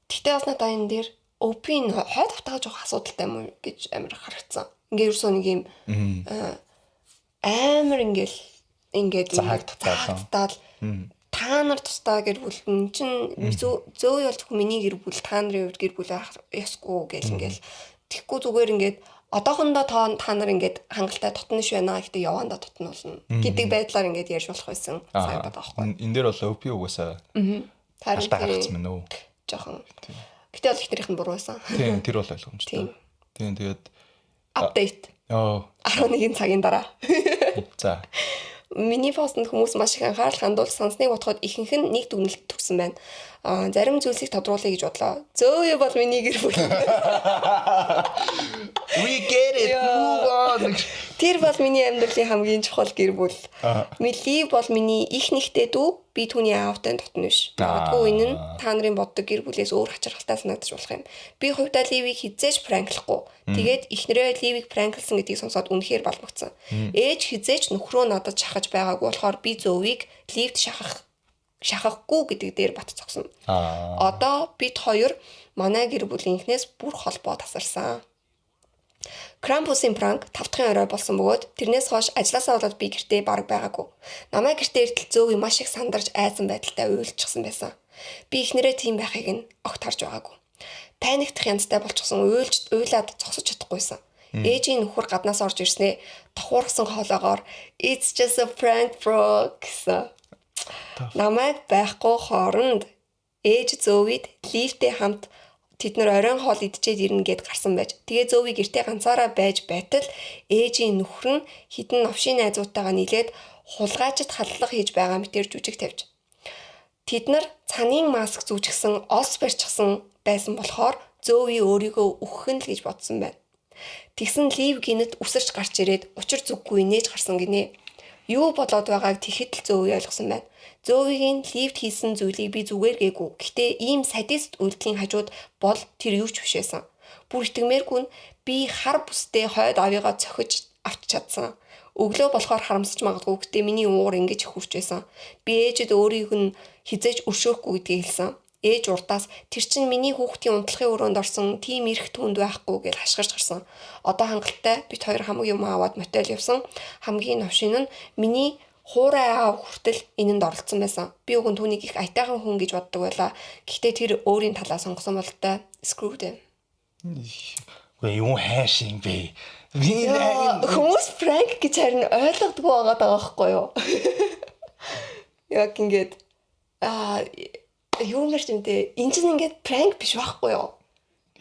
Тэгтээ бас надаа энэ дээр OP-ийн хойд автаа жоох асуудалтай юм уу гэж амар харагдсан. Ингээд ерөөсөө нэг юм амар ингээд цагтаал та нар тустаа гэр бүл эн чин зөө ял зөвхөн миний гэр бүл та нарын хувьд гэр бүл ясгүй гэл ингээл тэгхгүй зүгээр ингээд одоохондоо та нар ингээд хангалттай тотнош байна гэхдээ явандаа тотно болно гэдэг байдлаар ингээд ярьж болох байсан санагдаад байгаа байхгүй. Энэ дээр бол OP угаасаа тааралтай гаргацсан мэн үү? Жохон. Гэтэ бол ихнэрийнх нь буруу байсан. Тийм, тэр бол ойлгомжтой. Тийм, тэгээд апдейт. 11 цагийн дараа. За. Миний постнд хүмүүс маш их анхаарал хандуул сансныг бодоход ихэнх нь нэг дүгнэлт төгсөн байна. Зарим зүйлсийг тодруулъя гэж бодлоо. Зөөе бол миний гэр бүл. We get it. Move on. Тэр бол миний амьдралын хамгийн чухал гэр бүл. Мили бол миний их нэгтэй дүү. Би түүний аавтай дотно биш. Магадгүй энэ нь та нарын боддог гэр бүлээс өөр хачирхалтай санагдаж болох юм. Би хувьдаа Ливийг хизээж пранклахгүй. Тэгээд эхнэрээ Ливийг пранклсан гэдгийг сонсоод үнэхээр балбагдсан. Ээж хизээж нөхрөө надад шахаж байгаагүй болохоор би Зөөвийг Ливд шахахгүй гэдэг дээр бат цогсон. Одоо бид хоёр манай гэр бүлийн эхнээс бүр холбоо тасарсан. Крампусын пранк 5 дахь орой болсон бөгөөд тэрнээс хойш ажилласаа болоод би гэртээ бараг байгаагүй. Намайг гэртээ иртэл Зөөви маш их сандарч айсан байдалтай уйлчихсан байсан. Би ихнэрээ тийм байхыг нь огт харж байгаагүй. Паниктах янзтай болчихсон уйлаад зогсож чадахгүйсэн. Ээжийн нөхөр гаднаас орж ирснээ тохуурсан хоолоогоор "It's just a prank bro" гэсэн. Намайг байхгүй хооронд ээж Зөөвид лифтээ хамт тэд нар оройн хоол идчихэд ирнэ гэд гарсан байж. Тэгээ Зөөви гэртээ ганцаараа байж байтал ээжийн нөхөр нь хідэн новшийн найзуудтайгаа нийлээд хулгайчд халдлага хийж байгаа мэтэр жүжиг тавьж. Тэд нар цанийн маск зүүжгсэн олс барьчихсан байсан болохоор Зөөви өөрийгөө өгөх нь л гэж бодсон байна. Тэгсэн Лив гинэт үсэрч гарч ирээд учир зүггүй нээж гарсан гинэ. Юу болоод байгааг тэгэхэд л Зөөви ойлгосон байна. Зөөвигийн Ливд хийсэн зүйлийг би зүгээр гээгүй. Гэхдээ ийм садист үйлдэлийн хажууд бол тэр юу ч биш байсан. Бүр итгэмээргүй нь би хар бүстэй хойд авыгаа цохиж авч чадсан. Өглөө болохоор харамсаж магадгүй гэхдээ миний уур ингэж хурж байсан. Би ээжэд өөрийг нь хизээж өршөөхгүй гэдгийг хэлсэн. Ээж урдаас тэр чинь миний хүүхдийн унтлахын өрөөнд орсон тийм эрх түнд байхгүй гэж хашгирч гарсан. Одоо хангалттай бид хоёр хамаг юм аваад мотель явсан. Хамгийн новшин нь миний хуурай аав хүртэл энэнд оролцсон байсан. Би өгөн түүнийг их аятайхан хүн гэж боддог байлаа. Гэхдээ тэр өөрийн талаа сонгосон бол та screwed them. Гүй юу хайшин бэ? Хүмүүс prank гэж харин ойлгодгүй байгаа байхгүй юу? Яг ингээд юу нэрч юм те энэ чинь ингээд prank биш байхгүй юу?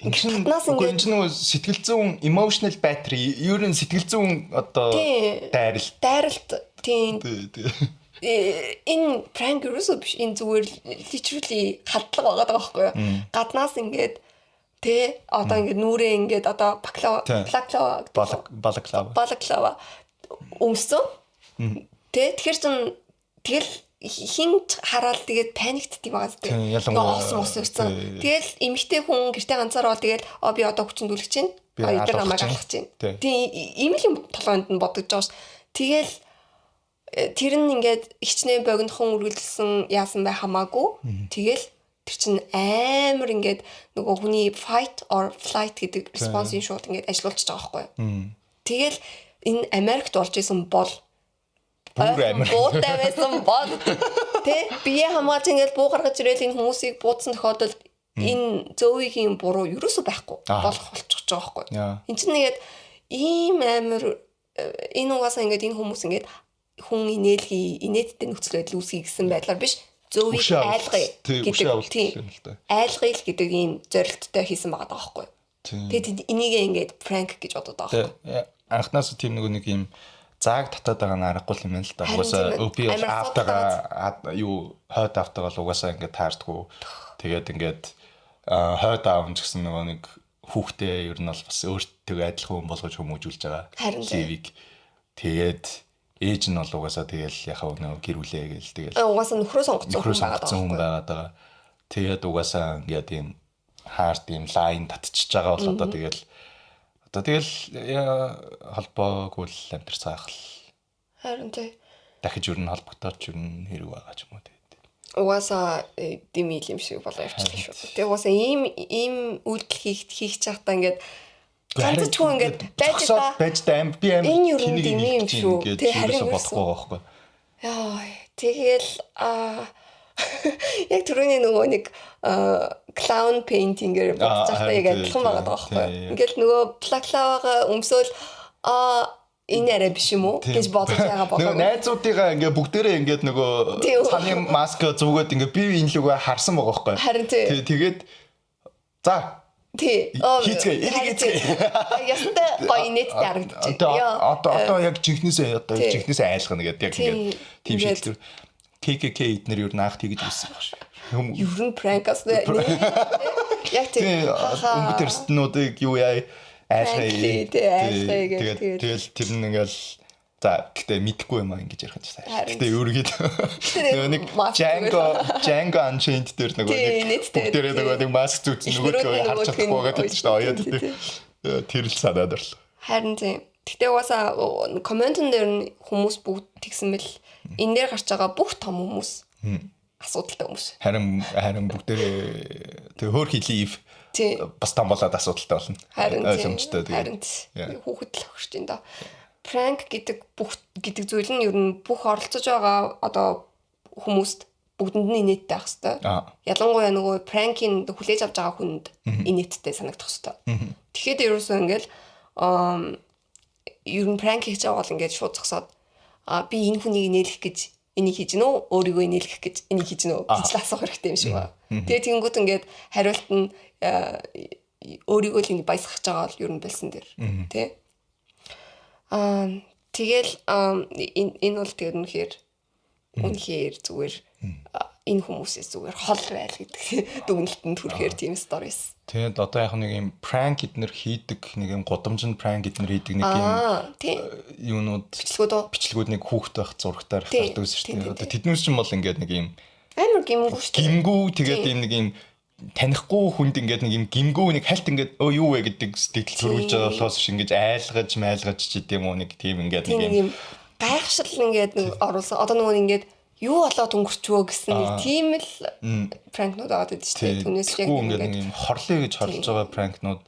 Энэ чинь нөгөө сэтгэл зүйн emotional battery ер нь сэтгэл зүйн одоо дайралт тийм энэ prank юусоо биш энэ зүгээр literally халдлага байгаа байхгүй юу? Гаднаас ингээд тэ одоо ингээд нүрээ ингээд одоо балаклава өмсөн тэ тэгэхээр чин тэгэл хинт хараал тэгээд паниктд юм байгаа тийм ялангуяа ууссан. Тэгэл эмэгтэй хүн гэртээ ганцаар бол тэгэл би одоо хүчндүүлэх чинь эдгээр намайг алах чинь. Тийм ийм л юм толгойд нь бодож байгаа ш. Тэгэл тэр нь ингээд хичнээн богинохон үргэлжилсэн яасан бай хамаагүй. Тэгэл тэр чин амар ингээд нөгөө хүний fight or flight гэдэг response-ийн шууд ингээд ажилуулчихж байгаа байхгүй юу. Тэгэл энэ Америкт болж исэн бол буутай байсан бол тэ бие хамгаалж ингээд буу гаргаж ирэл энэ хүмүүсийг буудсан тохиолдолд энэ Зөөвигийн буруу ерөөсөө байхгүй болох болчихж байгаа байхгүй. Энд чинь нэгээд ийм амар энэ угаасаа ингээд энэ хүмүүс ингээд хүн инээдтэй нөхцөл байдал үүсгий гэсэн байдлаар биш Зөөвийг айлгая гэдэг тийм айлгая л гэдэг ийм зорилттой хийсэн байгаа байхгүй. Тэгээд энийг ингээд prank гэж бодоод байгаа байхгүй. Анхнаас тийм нэг ийм зааг татаад байгаа нь аргагүй юм л да. Угаасаа би автагаа юу хойд автагаа л угаасаа ингээд таардгүй. Тэгээд ингээд хойд аав ч гэсэн нөгөө нэг хүүхдээ ер нь бол бас өөртөө адилхан хүн болгож хүмүүжүүлж байгаа. CV-г. Тэгээд ээж нь бол угаасаа тэгэл яхаа нөгөө гэрүүлээ гээл тэгэл. Угаасаа нөхрөө сонгоцсон хүн байгаад байгаа. Тэгээд угаасаа ингээд ийм хаард ийм лайн татчихж байгаа бол одоо тэгэл холбоогүй л амьдэрцаах л. Харин тий. Дахиж ер нь холбогдоод ер нь хэрэг байгаа ч юм уу тэгээд. Угаасаа димил юм шиг болоо явчихлаа шүү. Тэгээ угаасаа ийм үйлдэл хийх чахтаа ингээд ганцчгүй ингээд байж та би аим энэ юу юм шүү. Тэгээ харин болохгүй байхгүй. Яа тэгэл яг түрүүний нөгөө нэг clown painting-ээр бодож байхдаа яг адилхан байгаа байхгүй. Ингээд нөгөө плаклавага өмсөөл энэ арай биш юм уу гэж бодож байгаа болоо. Найзуудыгаа ингээ бүгдээрээ ингээд нөгөө цаны маск зүгээд ингээ бие биенлүүгээ харсан байгаа байхгүй. Харин тэгээд за хийцгээ. Ястаа гоё нэттэй харагдчих. Одоо яг жинхнээсээ айлгана гэдэг яг ингээ тийм шиг. KKK эднэр юу наах тэгж хэлсэн баг шүү. Юу н пранкас яг тийм өнгөтерстнүүдийг юу яа айлгая. Тэгэл тэр нэгэл за гэтээ мэдхгүй юм аа ингэж ярих гэж сайн. Гэтээ өөрөөгөө нэг Django Unchained дээр нөгөө нэг бүгдээрээ нөгөө маск зүүцэн нөгөөдгөө харж чадахгүй байгаа гэдэг чинь оёод тэр л санаад орлоо. Харин тийм. Гэтээ угаасаа комментэн дээр нь хүмүүс бүгд тэгсэн мэл энэ дээр гарч байгаа бүх том хүмүүс асуудалтай хүмүүс. Харин бүгдээрээ тэг хөөр хилив бас том болоод асуудалтай болно. Ойлгомжтой тэгээд хүүхэд л өгч тийм да. Prank гэдэг зүйл нь ер нь бүх оролцож байгаа одоо хүмүүст бүгдэнд нь инээдтэй байх хэвээр. Ялангуяа нөгөө prank-ийн хүлээж авч байгаа хүнд инээдтэй санагдах хэвээр. Тэгэхэд ерөөсөө ингээл ер нь prank хийж байгаа бол ингээд шууд зогсоод би энэ хүнийг нээлэх гэж энийг хийж гинөө өөрийгөө нээлэх гэж энийг хийж гинөө гэж л асуух хэрэгтэй юм шиг байна. Тэгээд тэнгуут ингээд хариулт нь өөрийгөө л ингэ баясгах байгаа бол ер нь болсон дэр тий. Тэгэл энэ бол тэр үнэхээр зүгээр энэ хүмүүсээс зүгээр хол байл гэдэг дүгнэлтэнд хүрэхээр тийм сторис. Тэгээд одоо яг нэг юм prank эднэр хийдэг нэг юм гудамжинд prank эднэр хийдэг нэг юм юунууд бичлэгүүд нэг хүүхэд байх зурагтаар гардаг шүү дээ. Одоо тэднээс ч юм бол ингээд нэг юм амар гимгүү шүү дээ. Гимгүү тэгээд ийм нэг юм танихгүй хүнд ингээд нэг юм гимгүү нэг хальт ингээд юу вэ гэдэг сэтгэл төрүүлж байгаа болохоос ш ингээд айлгаж ч гэдэм үү нэг тийм ингээд нэг юм гайхшил ингээд нэг оруулсан. Одоо нөгөө ингээд юу болоод өнгөрчвөө гэсэн нэг тийм л пранкнууд аваад байдаг шүү дээ. Түүнээс яг ингээд нэг юм хорлоо гэж хорлож байгаа пранкнууд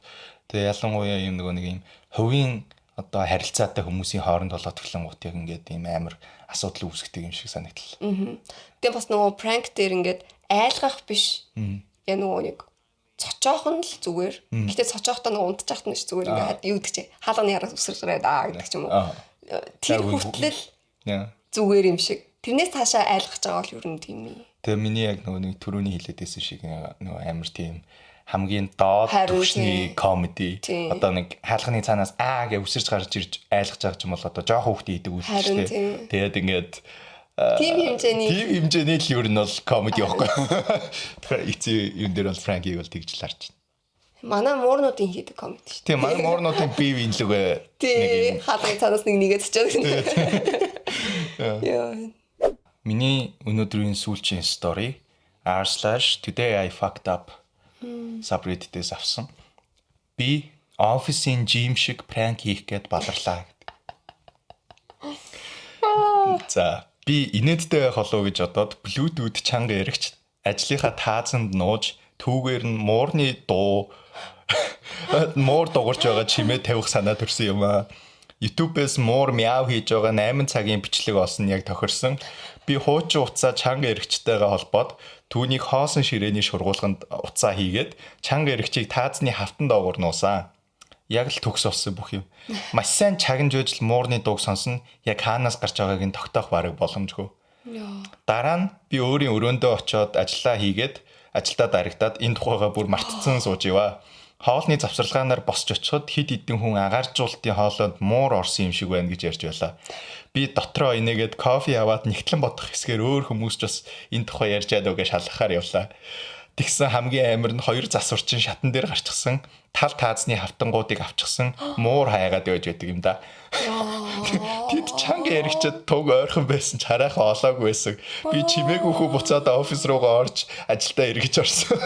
тэгээ ялангуяа юм нөгөө нэг юм хувийн одоо харилцаатай хүмүүсийн хооронд болоод тэглэнгуут яг ингээд ийм амар асуудал үүсгдэг юм шиг санагдлаа. Тэгээ бас нөгөө prank дээр ингээд айлгах биш. Яг нөгөө нэг цочоохон л зүгээр. Гэтэ цочоохтой нөгөө унтчих нь ш зүгээр ингээд юу гэдэг чи хаалганы яраас үсэрсрээд гэдэг ч юм уу. Тэр хүртэл зүгээр юм шиг. Тэрнээс цаашаа айлгах байгаа бол ер нь тийм юм. Тэгээ миний яг нөгөө нэг түрүүний хэлээдсэн шиг нөгөө амар тийм хамгийн доод түвшний комеди одоо нэг хаалганы цаанаас гэж үсэрч гарч ирж айлгаж байгаа юм бол одоо жоох хүүхдээ хийдэг үйлчлээ. Тэгээд ингээд тийм хэмжээний л ер нь бол комеди байхгүй. Тэгэхээр эцэг юм дээр бол Франкийг бол тэгж л харж байна. Манай муурнуудын хийдэг комеди шүү. Тийм манай муурнуудын бие биенлүгэ нэг хаалганы цаанаас нэгээд чичээд. Яа. Миний өнөөдрийн сүүлчийн стори r/today I fucked up subreddit-ээс авсан. Би офисын жим шиг prank хийх гээд баларлаа гэдэг. За би инээдтэй байх болов гэж бодоод Bluetooth чанга яригч ажлынхаа таазанд нууж түүгээр нь муурны дуу муур дуурж байгаа чимээ тавих санаа төрсөн юм аа. YouTube-ээс муур мяу хийж байгаа 8 цагийн бичлэг олсон яг тохирсон. Би хуучин утсаа чанга яригчтайгаа холбоод түүнийг хоосон ширээний шургуулганд утсаа хийгээд чанга яригчийг таазны хавтан доогуур нуусан. Яг л төгс болсон бүх юм. Маш сайн чагнж үжил муурны дууг сонсон. Яг хаанаас гарч байгааг нь тогтоох бараг боломжгүй. Дараа нь би өөрийн өрөөндөө очиод ажиллаа хийгээд ажилдаа дарагдаад энэ тухайгаа бүр мартцсан сууж иваа. Хоолны завсарлагаанаар босч очиход хид хідэн хүн агааржуултын хоолойд муур орсон юм шиг байна гэж ярьж байлаа. Би дотроо инээгээд кофе аваад нэгтлэн бодох хэсгээр өөр хүмүүс ч бас энэ тухай ярьж ядуу гэж шалгахаар явлаа. Тэгсэн хамгийн амар нь хоёр засварчин шатан дээр гарчихсан. Тал таазны хавтангуудыг авчихсан. Муур хайгаад байж байдаг юм да. Тэд чанга яригчад туг ойрхон байсан ч хараахан олоогүй байсан. Би чимээгүй хүү буцаад офис руугаа орж ажилдаа эргэж орсон.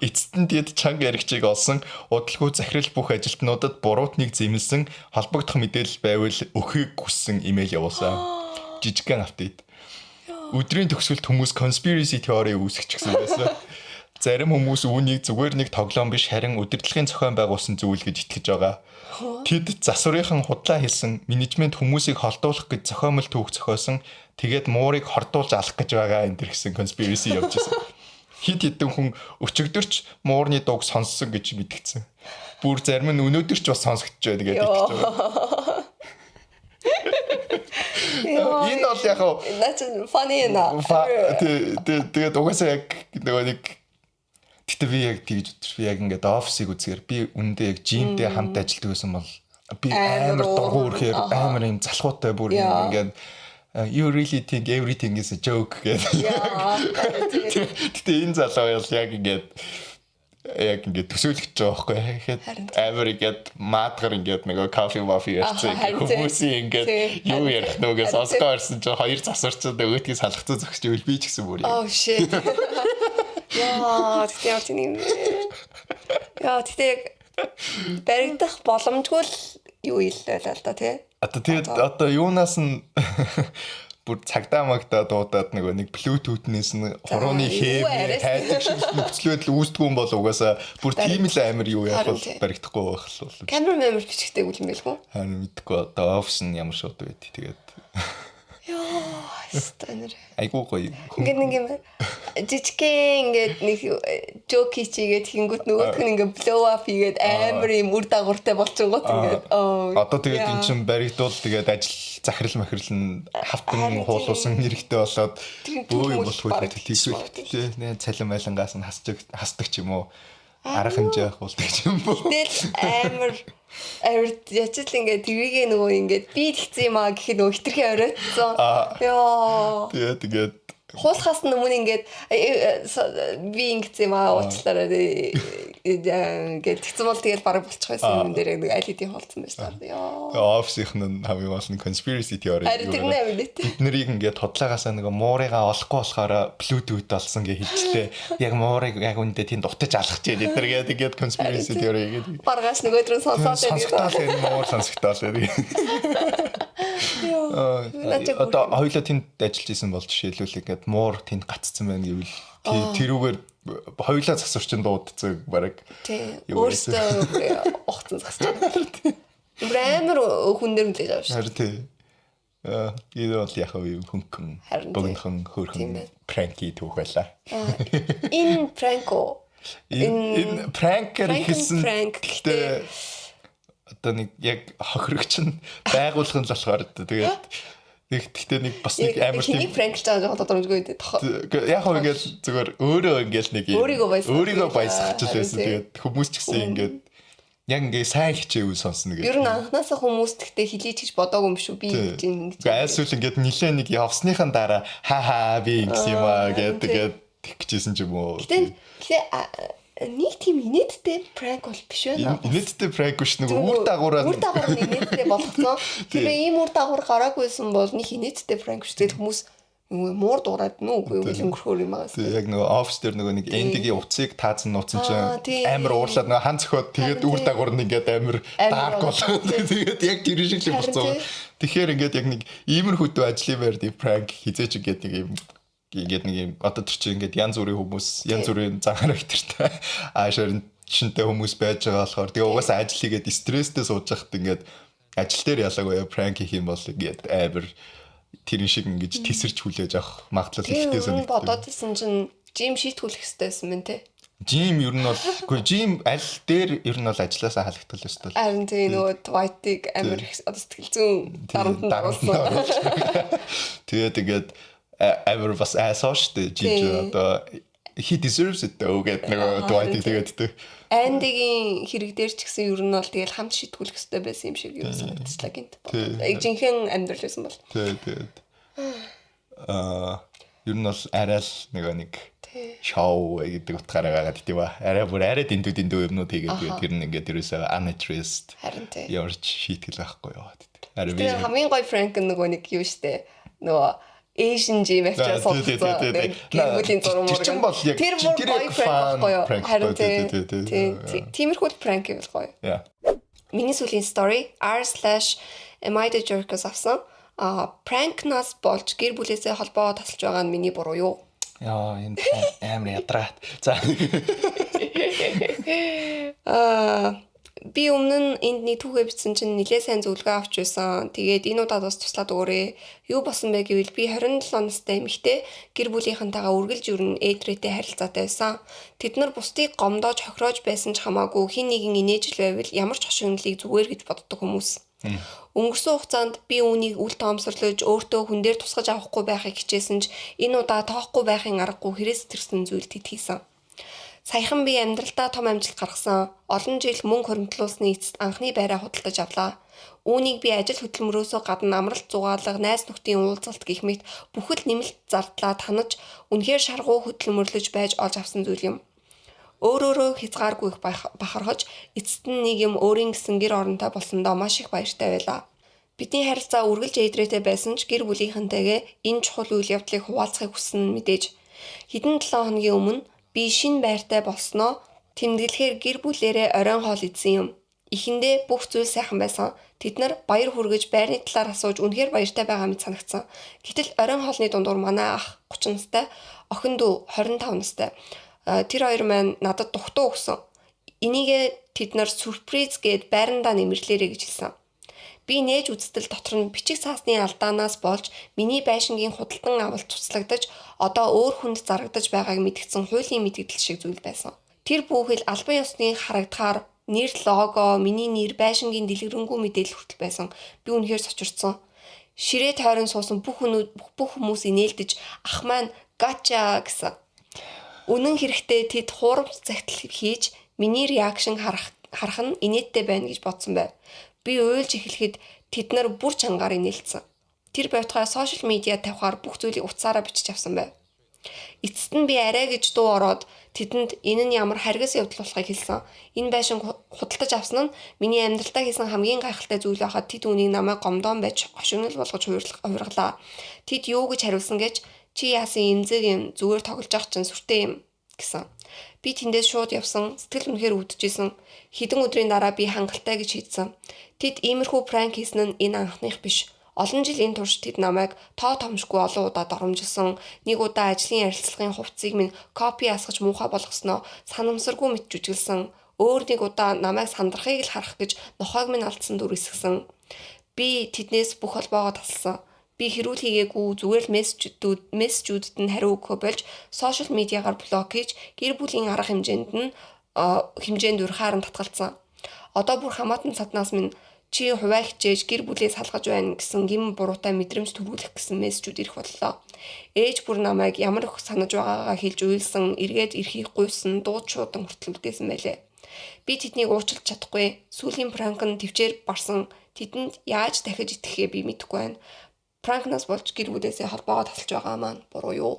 Эцэст нь тэд чанга яригчийг олсон. Удалгүй захирал бүх ажилтнуудад буруутныг зэмлсэн. Холбогдох мэдээлэл байвал өхийг хүссэн имэйл явуулсан. Жижигхэн апдейт. Өдрийн төгсгөлд хүмүүс conspiracy theory үүсгэж гисэн байсан. Зарим хүмүүс үүнийг зүгээр нэг тоглоом биш харин удирдлагын зохион байгуулсан зүйл гэж итгэж байгаа. Тэд засварынхан худлаа хэлсэн менежмент хүмүүсийг холдуулах гэж зохиомол түүх зохиосон. Тэгээд муурыг хордуулж алах гэж байгаа энэ төр гэсэн conspiracy явж байсан. Хит хитэн хүн өчигдөрч муурны дууг сонссон гэж мэдгдсэн. Бүр зарим нь өнөөдөр ч бас сонсогдож байдаг гэдэг итгэж байгаа. Энэ бол яг That's funny enough. Тэгээд угаасаа яг нөгөө нэг тэгтээ би яг тэгж би яг ингээд офисыг үзгээр би үндэ яг жимтэй хамт ажилладаг байсан бол би амар дургуурхээр амар юм залхуутай бүр ингээд you really think everything is a joke гэдэг. Тэгтээ энэ залуу яг ингээд төсөөлөгч байгаа байхгүй яхэд амар ингээд маадгар ингээд нөгөө кофе мафи ярьсан хүмүүсийн ингээд юу ярих нүгээс осгоо ирсэн чинь хоёр засварчаад өгөөдгийг салгацсан зогсож ивэл би ч гэсэн бүр Oh shit. тэгтээ баригдах боломжгүй л юу илээ л да тий. Одоо юунаас нь бүр цагдаа магдаа дуудаад нэг Bluetooth-нээс нь хорооны хээвээ хайдаг шиг нөхцөл байдал үүсдэг юм бол угаасаа бүр тийм л амар юу яах бол баригдахгүй байх л бол. Камера бичгтэй үл юм байлгүй. Харин мэдгүй одоо офис нь ямар шууд байд тэгээд. Станер. Айгуу гоё. Ингээд нэг юм жижигхэн ингээд нэг жоки чигээд хингүүт нөгөөх нь ингээд blow up хийгээд амар юм үр дагавартай болчихгоот ингээд одоо тэгээд эн чинь баригдуул тэгээд ажил захирал махирал нь хавтан хуулуулсан хэрэгтэй болоод бөө юм болох үед тийшүүлт нэ цалин байлангаас нь хасдаг ч юм уу арга хэмжээ хуулдаг ч юм уу. Тэгэл амар яцэл ингээд тэрийг нөгөө ингээд би тэгсэн юм аа гэхэд нөгөө хитрхи оройтсон. Яа. Тэгээд хуулахаас өмнө ингээд би ингэсэн юм аа уучлаарай ингээд тэгсэн бол тэгэл бараг болчих байсан юм дээр нэг аль хэдийн хуулсан байсан. Яа. Офисийнх нь хамгийн гол нь conspiracy theory. Бид нарыг ингээд худлаагаасаа нэг муурыгаа олохгүй болохоор Bluetooth олсон гэж хэлжлээ. Яг муурыг яг үндэ тийм дутаж алах гэж бид нар гээд conspiracy theory гэдэг. Баргаас нөгөөдрөө сонсоод сонсогдоод энэ муур сонсогдоод байдаг. Одоо хоёулаа тэнд ажиллаж исэн бол жишээлбэл ингээд муур тэнд гаццсан байна гэвэл тэрүүгээр хоёулаа засварчин дуудцаг бараг өөртөө ухцсан засварч байгаа. Амар хүн дээр үлээж авч. Харин тий. Энэ бол яг хөнгөн богинохон хөөрхөн пранки түүх байлаа. Энэ пранко энэ пранкер хийсэн гэхдээ одоо нэг яг хохирогч нь байгуулах нь болохоор тэгээд тэгтээ нэг бас нэг амар тийм пранклж байгаа тодорхойгүй дээ. Яг хөө ингээд зүгээр өөрөө ингээд нэг өөрийгөө баясгах ч байсан. Тэгээд хүмүүс ч гэсэн ингээд яг ингээд сайн хичээвэл сонсно гэдэг. Ер нь анханасаа хүмүүс тэгтээ хилийч гэж бодоогүй юм шүү. Би ингэж айсвал ингээд нилээ нэг явсныхан дараа хаа би ингэсэн юм аа гэдэг тэгчихсэн ч юм уу. Нэг тийм инээдтэй пранк бол биш байна. Инээдтэй пранк биш нэг үр дагавраа инээдтэй болгоцсон. Тэр ийм үр дагавар гараагүйсэн бол нэг инээдтэй пранк биш. Тэгээд хүмүүс муур дуурайд нүг үгүй өнгөрөхөр юм аа. Яг нөгөө офис дээр нөгөө нэг эндигийн утсыг таазан нууцсан чинь амар уурлаад нөгөө хан зөхиод тэгээд үр дагавар нь ингээд амар дарк болоод тэгээд яг тэр шиг л болцсон. Тэгэхээр ингээд яг нэг иймэрхүү ажлын байр ди пранк хизээч ингээд нэг юм ингээд нэг юм одоо тэр чинь ингээд янз бүрийн хүмүүс янз бүрийн зан характертай аашаар шинтэй хүмүүс байж байгаа болохоор тэгээ угаасаа ажил хийгээд стресстэй сууж байхад ингээд ажил дээр ялаагүй пранк хийх юм бол ингээд амар тэрэн шиг ингэж тесэрч хүлээж авах магадлал ихтэй санагдав. Бодоодсэн чинь жим шийтгүүлэх хэрэгтэйсэн мэн те. Жим ер нь бол үгүй жим аль дээр ер нь бол ажилласаа халагдтал өстой. Харин тэгээ нөгөө Dwight-ыг амар их одоо сэтгэл зүйн дарамтанд оруулсан. Тэгээд ever was ashooshтэй жиж одоо he deserves it гэдэг нэг Dwight тэгээд Анdyгийн хэрэг дээр ч гэсэн ер нь бол тэгэл хамт шийтгүүлэх хэрэгтэй байсан юм шиг юу санагдчихлаа гинт. Жинхэнэ амьдрал байсан бол. Тэгээд ер нь бол арай л нэг шоу гэдэг утгаараа байгаа тийм ба. Арай дэндүү юмнууд хийгээд тэр нь ингээд ерөөсөө uninterest явж шийтгэл байхгүй яа. Тэр хамгийн гоё prank нөгөө нэг юу штэ. Нөгөө Asian gym авчаа сонсоо. Гэрбүлийн зурмаар. Тэр бүр гоё prank гоё. Харин тиймэрхүү prank бол гоё. Миний сүүлийн story r/am I the jerk-ос авсан. Prank-наас болж гэр бүлээсээ холбоо тасалж байгаа нь миний буруу юу? Яа, энэ амар ядраа. За. Би өмнө нь энд нэг түүхээ бичсэн чинь нэлээ сайн зөвлөгөө авч байсан. Тэгээд энэ удаад бас туслаад өгөөрэй. Юу болсон бэ гэвэл би 27 настай эмэгтэй гэр бүлийнхэнтэйгээ үргэлж өрн ээдрээтэй харилцаатай байсан. Тэд нар бусдыг гомдоож хохироож байсан ч хамаагүй хин нэгэн инээж л байвал ямар ч хошигнолыг зүгээр гэж боддог хүмүүс. Өнгөрсөн хугацаанд би үүнийг үл тоомсорлож өөртөө хүн дээр тусгаж авахгүй байхыг хичээсэн ч энэ удаа тоохгүй байхын аргагүй хэрэгс тэрсэн зүйл тэд хийсэн. Саяхан би амьдралдаа том амжилт гаргасан. Олон жил мөнгө хоригдлуулсны эцэст анхны байраа худалдаж авлаа. Үүнийг би ажил хөдөлмөрөөсөө гадна амралт зугаалга, найз нөхдийн уулзалт гэх мэт бүхэл нэмэлт зардлаа танаж үнэхээр шаргуу хөдөлмөрлөж байж олж авсан зүйл юм. Өөрөөрөө хязгааргүй их бахархаж эцэст нь нэг юм өөрийн гэсэн гэр оронтой болсондоо маш их баяртай байлаа. Бидний харилцаа үргэлж ээдрээтэй байсан ч гэр бүлийнхэнтэйгээ энэ чухал үйл явдлыг хуваалцахыг хүссэн нь мэдээж. Хэдэн 7 хоногийн өмнө би шинэ байртай болсноо тэмдэглэхээр гэр бүлээрээ оройн хоол идсэн юм. Эхэндээ бүх зүйл сайхан байсан. Тэд нар баяр хүргэж байрны талаар асууж үнэхээр баяртай байгаа мэт санагдсан. Гэтэл оройн хоолны дундуур манай ах 30 настай, охин дүү 25 настай. Тэр хоёр маань надад дугтуу өгсөн. Энийгээ тэд нар сүрприз гээд байрандаа нэмэрлээрэй гэж хэлсэн. Би нээж үзтэл дотор нь бичиг цаасны алдаанаас болж миний байшингийн худалдан авалт цуцлагдаж одоо өөр хүнд зарагдаж байгааг мэдгдсэн хуулийн мэдгдэл шиг зүйл байсан. Тэр бүхэл албан ёсны харагдахаар нэр лого, миний нэр, байшингийн дэлгэрэнгүй мэдээлэл хүртэл байсан. Би үнэхээр сочирдсон. Ширээ тойрон суусан бүх хүмүүс инээлдэж ах маань гача гэсэн. Үнэн хэрэгтээ тэд хуурамч загтал хийж миний реакшн харах нь инээдтэй байна гэж бодсон байв. Би уйлж эхлэхэд тэд нар бүр чангаар инээлдсэн. Тэр байтугай сошиал медиа тавихаар бүх зүйлийг утсаараа бичиж авсан байв. Эцэст нь би арай гэж дуу ороод тэдэнд энэ нь ямар харгас явдал болохыг хэлсэн. Энэ байшин худалдаж авсан нь миний амьдралдаа хийсэн хамгийн гайхалтай зүйл байхад тэд үнийг намайг гомдоон байж хошигнол болгож хувиргалаа. Тэд юу гэж хариулсан гэж чи яасан эмзэг юм зүгээр тоглож явах чинь сүртэй юм гэсэн. Би тэндээс шууд явсан. Сэтгэл үнэхээр өвдөжсэн. Хэдэн өдрийн дараа би хангалттай гэж хийдсэн. Тэд иймэрхүү пранк хийсэн нь энэ анхных биш. Олон жилийн турш тэд намайг тоо томшгүй олон удаа доромжилсон. Нэг удаа ажлын ярилцлагын хувцсыг минь копи асгаж муухай болгосноо санамсаргүй мэт жүжиглсэн. Өөр нэг удаа намайг сандрахыг л харах гэж нохойг минь алдсан дүр эсгсэн. Би тэднээс бүх холбоогоо тасалсан. Би хэрүүл хийгээгүй зүгээр л мессежүүдэд нь хариу өгөхөө болж сошиал медиагаар блок хийж гэр бүлийн арга хэмжээнд урхаар нь татгалцсан. Одоо бүр хамаатан цаднаас минь чи хуваа хичээж гэр бүлээ салгаж байна гэсэн гим буруутай мэдрэмж төрүүлэх гэсэн мессежүүд ирэх боллоо. Ээж бүр намайг ямар их санаж байгаагаа хэлж уйлсан, эргээд ирхийг гуйсан, дууд шуудан хүртэл үлдээсэн байлээ. Би тэднийг уучлах чадахгүй. Сүүлийн пранк нь төвчээр барсан. Тэдэнд яаж дахиж итгэхээ би мэдэхгүй байна. Пранкнаас болж гэр бүлээсээ холбоогоо тасалж байгаа маань буруу юу?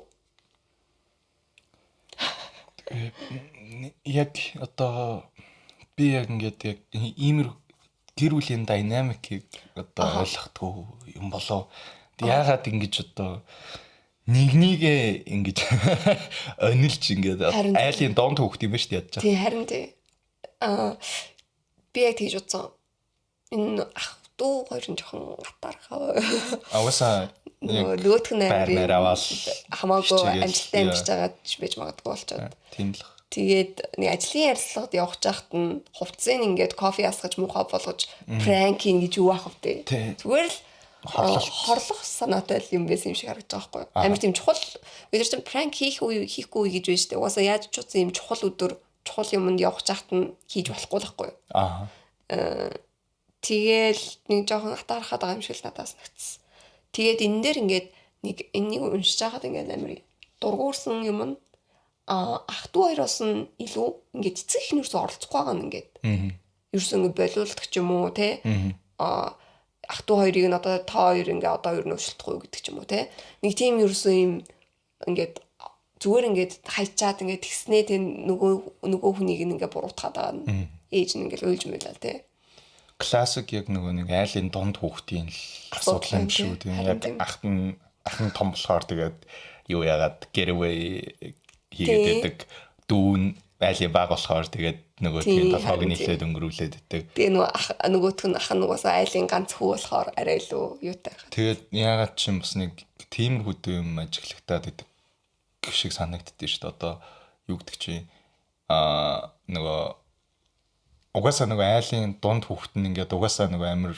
Яг одоо би яг ингээд яг иймэр гэр бүлийн динамикийг одоо ойлгохгүй юм болоо. Яагаад ингэж одоо нэгнийгээ ингэж онилж ингээд айлын донд хөөхт юм ба шүү дээ ядаж. Тийм харин тий. Би яг тэгж утсан. Энэ ах дүү хоёр нь жоохон гатаархаа. Аваасаа нөгөөх нь аваад хамаагүй амжилттай амьдж байгаа ч байж магадгүй болчиход. Тийм л. Тэгээд нэг ажлын ярилцлагад явах жахад нь хувцсыг ингээд кофе асгаж муухай болгож пранкинг гэж юу аах вэ? Зүгээр л хорлох санаатай юм байсан юм шиг харагдаж байгаа байхгүй юу? Амар тийм чухал бид нар чинь пранк хийхгүй гэж байна шүү дээ. Угаасаа яаж ч утсан юм чухал өдөр чухал юмд явах жахад нь хийж болохгүй л байхгүй юу? Аа. Тэгэл нэг жоохон атаархаад байгаа юм шиг л надаас нэгтсэн. Тэгээд энэ дээр ингээд нэг энэнийг уншиж байгаад ингээд амар дургуурсан юм нь ах トゥ хоёроос нь илүү ингээд эцэг эхнэрээс оролцохгүй байгаа нь ингээд. Ерөөсөө ингээд болиулдаг ч юм уу те. Ах トゥ хоёрыг нь одоо та хоёр ингээд одоо юу нөшөлтөхгүй гэдэг ч юм уу те. Нэг тийм ерөөсөө юм ингээд зүгээр ингээд хайчаад ингээд тэгснээ тэг нөгөө хүнийг ингээд буруутгаад байгаа нь ээж нь ингээд уйлж мэлээ тий. Классик яг нөгөө нэг айлын дунд хүүхдийн асуудал юм шүү тий. Яг ахын том болохоор тэгээд юу яагаад getaway хийгээд дүүн айлын баг болохоор тэгээд нөгөө тийм толгойг нийлээд өнгөрүүлээд идэг. Тэгээ нөгөөх нь ах нь угаасаа айлын ганц хүү болохоор арай илүү юутай байна. Тэгээд яагаад ч юм бас нэг тиймэрхүү юм ажиглагтаад идэг шиг санагддээ шүү дээ. Одоо юу гэдэг чи нөгөө угаасаа нөгөө айлын дунд хүүхэд нь ингээд угаасаа нөгөө амир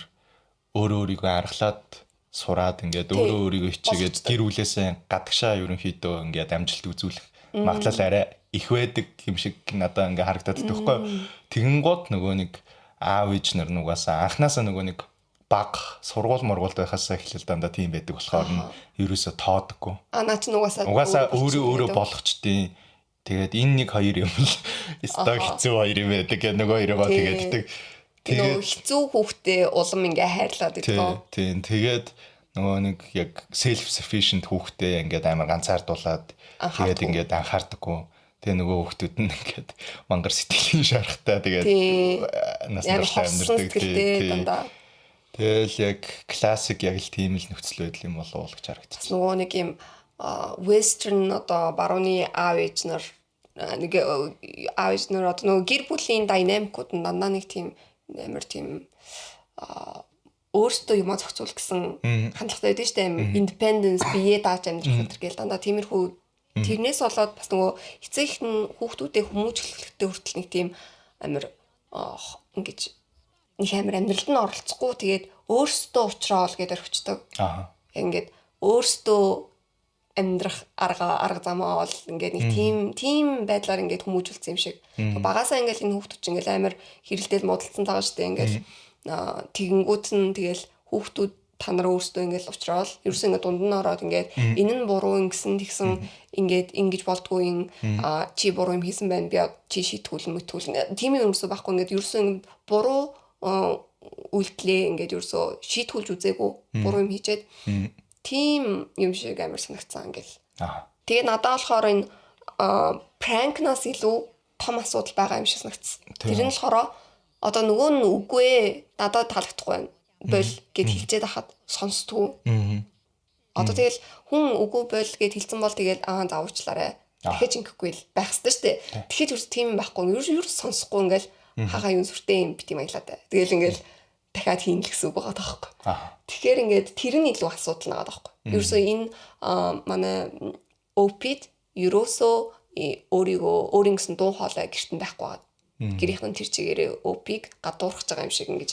өөрийгөө аргалаад сураад ингээд өөрийгөө хичээгээд гэр бүлээсээ гадагшаа ерөнхийдөө ингээд амжилт үзүүлэх магадлал арай их байдаг юм шиг надад ингээд харагдаад байдаг байхгүй. Тэгэнгუთ нөгөө нэг аав ээж нар нугасаа анханасаа нөгөө нэг баг сургууль мургуулд байхасаа эхлэл дандаа тийм байдаг болохоор нь ерөөсө тоодоггүй. Наа чи угаасаа өөрөө болгочдیں۔ Тэгээд энэ нэг хоёр юм л өстой хэцүү хоёр юм байдаг гэх нөгөө хоёроо тэгээд тэгээд хэцүү хүүхдээ улам ингээ хайрлаад идэх. Тийм тэгээд нөгөө нэг яг self sufficient хүүхдээ ингээд амар ганцаардуулаад тэгээд ингээд анхаардаггүй. Тэгээ нөгөө хүүхдүүд нь ингээд мангар сэтгэлийн шарахтай тэгээд настай амьдэрдэг тийм. Тэгэл яг классик яг л тийм л нөхцөл байдал юм болов уу гэж харагдчих. Нөгөө нэг юм western одоо барууны аав ээж нар нэг аав ээж нар одоо нөгөө гэр бүлийн динамикууд нь дандаа нэг тийм амар тийм өөртөө юм зохицуул гэсэн хандлагатай байдаг шүү дээ. Independence бие дааж амьдрах гэдэг гээл дандаа тиймэрхүү. Тэрнээс болоод бас нөгөө эцэгхэн хүүхдүүдээ хүмүүжлэхтэй хүртэл нэг тийм амар ингэж нэг амар амьдралд нь оролцохгүй тэгээд өөртөө уулзраал гэдээ орхичдаг. Ингээд өөртөө амьдрах арга замаа бол ингээд нэг тийм байдлаар ингээд хүмүүжүүлсэн юм шиг. Багасаа ингээд энэ хүүхдүүд чинь ингээд амар хэрэлдэл муудалцсан байгаа шүү дээ. Ингээд тэгэнгүүт нь тэгэл хүүхдүүд та нар өөрсдөө ингээд уулзраал ерөөсөө ингээд дунд нь ороод ингээд энэ нь буруу ингэсэн тэгсэн ингээд ингэж болдгоо ин чи буруу юм хийсэн байна би чи шийтгүүл мөтгүүл тийм юм ерөөсөө байхгүй ингээд ерөөсөө буруу үйлдэлээ ингээд ерөөсөө шийтгүүлж үзээгүй буруу юм хийчээд тийм юм шиг амар санагцсан ингээл. Тэгээ надад болохоор энэ пранкнаас илүү том асуудал байгаа юм шиг санагцсан. Тэр нь болохоор одоо нөгөө нь үгүй ээ надад таалагдахгүй байна бол гэд хэлцээд ахад сонсдгүй. Одоо тэгэл хүн үгүй бол гэд хэлсэн бол тэгэл заавуучлаарай. Дахиж ингэхгүй л байх ёстой шүү дээ. Тэгэхэд юу тийм байхгүй. Юу сонсохгүй ингээл хагаа юм сүртэй юм бит юм аялаад. Тэгэл ингээл дахиад хийн л гэсэн үг байгаа таахгүй. Тэгэхээр ингээд тэр нь илүү асуудал нагаад таахгүй. Ерөөсөө энэ манай OP-д ерөөсөө өөрийн гэсэн дуу хоолой гэртэн байхгүй байгаа. Гэрийнхэн тэр чигээрээ OP-г гадуурхаж байгаа юм шиг ингэж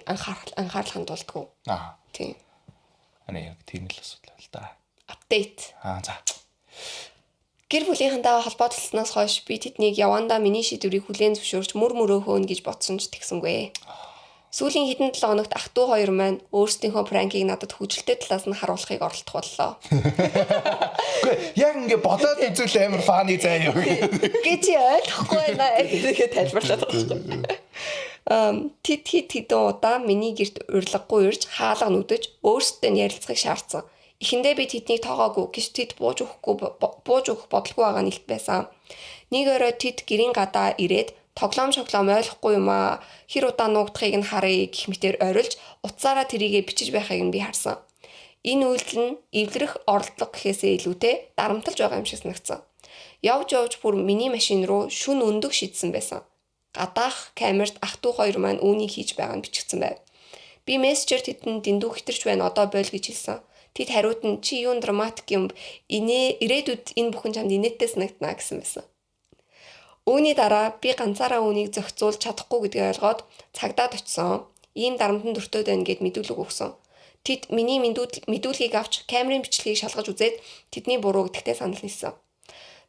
анхаарал хандуулдаггүй. Тийм. Яг тийм л асуудал л да. Апдейт. За. Гэр бүлийнхэнтэй холбоотлсноос хойш би тэднийг явандаа миний шийдвэрийг хүлээн зөвшөөрч мөр хөөн гэж бодсон ч тэгсэнгүй. Сүүлийн хэдэн 7 хоногт ах トゥ хоёр маань өөрсдийнхөө пранкийг надад хүчилтэй талаас нь харуулахыг оролдох боллоо. Үгүй яг ингэ бодоод үзүүл амар фаны заяа. Гэж ойлгохгүй байна гэдэг тайлбарлаад байгаа. Тэд удаа миний гэрт урилгагүй ирж хаалга нүдэж өөрсдөө нь ярилцахыг шаардсан. Эхэндээ би тэднийг тоогоогүй гэж тэд бууж өгөх бодлого байгаа нь илт байсан. Нэг орой тэд гэрийн гадаа ирээд тоглоом ойлгохгүй юм аа хэр удаа нуугдахыг нь харъя гэх мэтээр орилж утсаараа тэрийгэ бичиж байхыг нь би харсан. Энэ үйлдэл нь эвлэрэх орлого гэхээсээ илүүтэй дарамтлж байгаа юм шиг санагдсан. Явж бүр миний машин руу шүн өндөг шидсэн байсан. Гадаах камерт ах トゥ хоёр маань үүнийг хийж байгаа нь бичигдсэн байв. Би мессежээр тэдэнд дэндүү хитэрч байна одоо бойл гэж хэлсэн. Тэд хариуд нь чи юун драматик юм ирээдүйд энэ бүхэн чамд инээдтэй санагдана гэсэн байсан. Үүний дараа би ганцаараа үүнийг зохицуулж чадахгүй гэдгийг ойлгоод цагдаад очисон. Ийм дарамтанд өртөөд байна гэд мэдүүлэг өгсөн. Тэд миний мэдүүлгийг авч камерын бичлэгийг шалгаж үзээд тэдний буруу гэдэгтээ санал нийлсэн.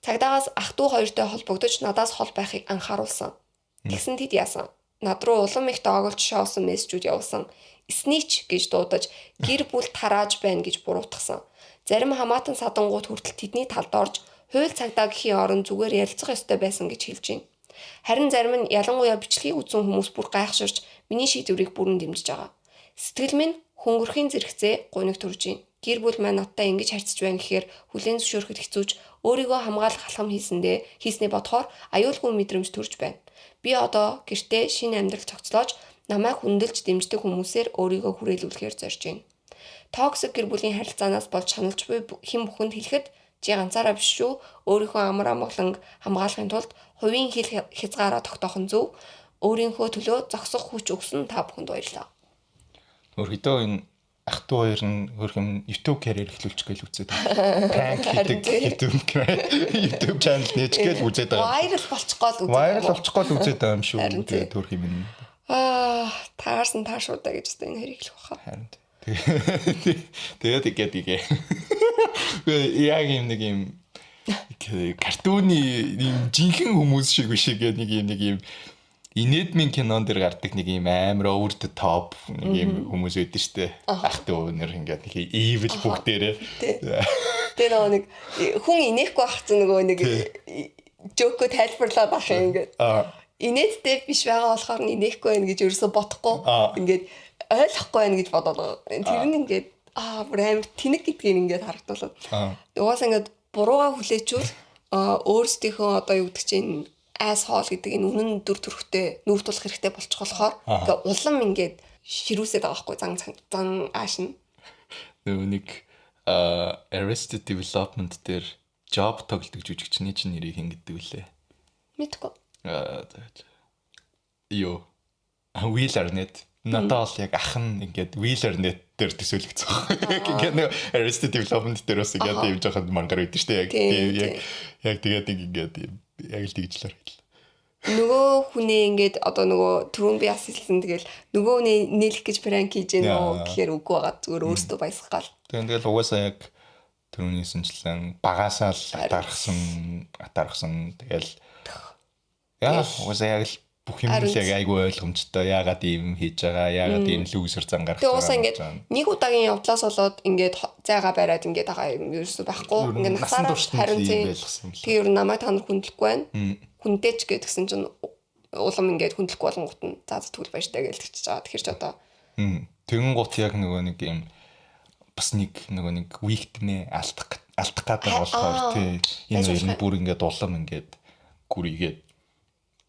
Цагдаагаас ах トゥ хоёртой холбогдож надаас хол байхыг анхааруулсан. Тэгсэн тэд яасан. Над руу улам их доогоолж шоосон мессежүүд явуулсан. Snitch гэж дуудаж гэр бүл тарааж байна гэж буруутгасан. Зарим хамаатан садангууд хүртэл тэдний талд орж хууль цагдаа гэхийн оронд зүгээр ярилцах ёстой байсан гэж хэлж байна. Харин зарим нь ялангуяа бичлэгийг үзсэн хүмүүс бүр гайхширч миний шийдвэрийг бүрэн дэмжиж байгаа. Сэтгэл минь хөнгөрхийн зэрэгцээ гуниг төрж байна. гэр бүл маань надтай ингэж харьцаж байна гэхээр хүлээн зөвшөөрөхөд хэцүүж өөрийгөө хамгаалах алхам хийснээ бодохоор аюулгүй мэдрэмж төрж байна. Би одоо гэртээ шинэ амьдрал цогцлоож намайг хүндэлж дэмждэг хүмүүсээр өөрийгөө хүрээлүүлэхээр зорж байна. Токсик гэр бүлийн харилцаанаас болж шаналж буй хэн бүхэнд хэлэхэд чи ганцаараа биш шүү. Өөрийнхөө амар амгалан хамгаалахын тулд хувийн хязгаараа тогтоох нь зөв. Өөрийнхөө төлөө зогсох хүч өгсөн та бүхэнд баярлалаа. Өөрөдөө энэ ах トゥ хоёр нь хөрх юм YouTube карьер эхлүүлчих гээл үзээд байна. Prank хийдэг YouTube channel нээж гээл үзээд байгаа. Viral болчих гол үзээд. Viral болчих гол үзээд байгаа юм шүү. Тэгээд хөрх юм. Таарсан таашуудаа гэж өстой энэ хэрэг хэлэх баха. Харин. Тэгээд игээ. Яг юм нэг юм картууны юм жинхэнэ хүмүүс шиг биш гэдэг нэг юм инедмийн кинон дэр гардаг нэг юм амар over the top нэг юм хүмүүс байдаг штэ. Ах トゥ өнөр ингээд нэг evil бүгдээрээ. Тэгээ нэг хүн инехгүй ах чинь нөгөө нэг жокко тайлбарлаад ах юм ингээд. Инээдтэй биш байгаа болохоор инехгүй байх гэж ерөөсө бодохгүй. Ингээд ойлгохгүй байх гэж бодоод байгаа. Тэр нь ингээд бүр амар тэнэг гэдгийг ингээд харагдуулаад. Угаасаа ингээд буруугаа хүлээчүүл өөрсдийнхөө одоо юу гэдэг чинь айс хоол гэдэг энэ үнэн дүр төрхтэй нүүр тулах хэрэгтэй болчих болохоор ингээд улам ингээд ширүүсээд байгаа байхгүй зан аашна. Нөгөө нэг Arrested Development дээр job тоглодог жүжигчний чинь нэрийг хэн гэдэг вүлээ? Мэдгүй. Юу. Will Arnett. Надад бол яг ах нь ингээд Will Arnett дээр төсөөлөгцсөн. Ингээд нэг Arrested Development дээр бас ингээд юм жоохон мангар үйдэж штэ яг тэгээд ингээд яг л тэгжлэр хэл. Нөгөө хүнээ ингээд одоо нөгөө түрүүн би бас хэлсэн тэгэл нөгөө хүнээ нээлэх гэж пранк хийж гэнэ гэхээр үгүй байгаа зүгээр өөртөө баясгаал. Тэгэл угаасаа яг түрүүний сэнчлэн багасаа л атаархсан тэгэл яа угаасаа яг л бүх юм л яг айгүй ойлгомжтой яагаад ийм хийж байгаа яагаад ийм лүүсэр зан гаргаж байгаа. Тэгээ угаасаа ингээд нэг удаагийн явдлаас болоод ингээд зайгаа бариад ингээд байгаа юм ерөөсөө байхгүй ингээд насаараа харин тэгээ ер нь намайг та нар хүндлэхгүй байна. Хүнтэй ч гэдгсэн чинь улам ингээд хүндлэхгүй болгонгот нь заа тэгвэл баяртай гэж хэлчихэж байгаа. Тэгэхээр ч одоо тэгэн гут яг нөгөө нэг юм бас нэг weak-нэ алдах гэдэг болохоор тий энэ ер нь бүр ингээд улам ингээд гүрийгээд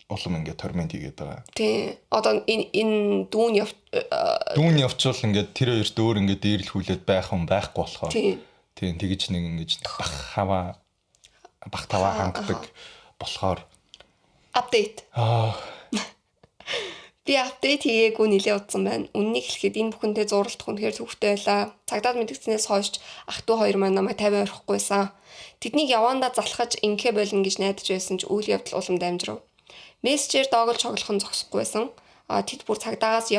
улам ингээд тормент хийгээд байгаа. Тий. Одоо энэ дүүн явчвал ингээд тэр хоёрт өөр ингээд дээрлэхүүлээд байх хүн байхгүй болохоор тий тэгэж нэг ингэж бах таваа хангадаг болохоор апдейт. Би апдейт хийгээгүй нэлээд удсан байна. Үннийг хэлэхэд энэ бүхэнтэй зурлах үнэхээр төвхтэй байлаа. Цагдаад мэдгдснээс хойш ах トゥ хоёр маань намайг 50 орохгүйсэн. Тэднийг явандаа залхаж инхэ болно гэж найдаж байсан ч үйл явдал улам дамжрав. Мессежээр доогол цоглох нь зогсохгүйсэн. Тэд бүр цагдаагаас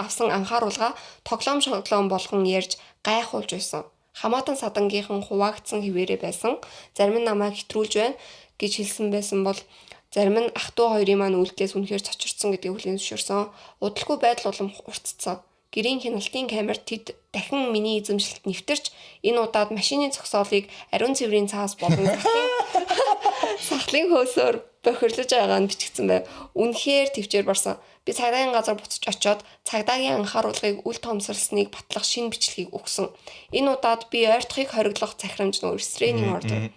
авсан анхааруулга тоглоом болгон ярьж гайхуулж байсан. Хамаатан садангийнхан хуваагдсан хിവэрэ байсан. Зарим нь намайг хэтрүүлж байна гэж хэлсэн байсан бол зарим нь ах トゥ хоёрын маань үйлдэлээс үнэхээр цочирдсан гэдгийг хүлээн зөвшөөрсөн. Удалгүй байдал улам уртцсан. Гэрийн хяналтын камерт тэд дахин миний эзэмшилт нэвтэрч энэ удаад машины зогсоолыг ариун цэврийн цаас болон сахлын хөөсөөр бохирлож байгаа нь бичигдсэн байв. Үнэхээр төвчээр барсан. Би цагдаагийн газар буцаж очиод цагдаагийн анхааруулгыг үл томсорлсныг батлах шинэ бичлэгийг өгсөн. Энэ удаад би ойртохыг хориглох захирамж нөө restraining order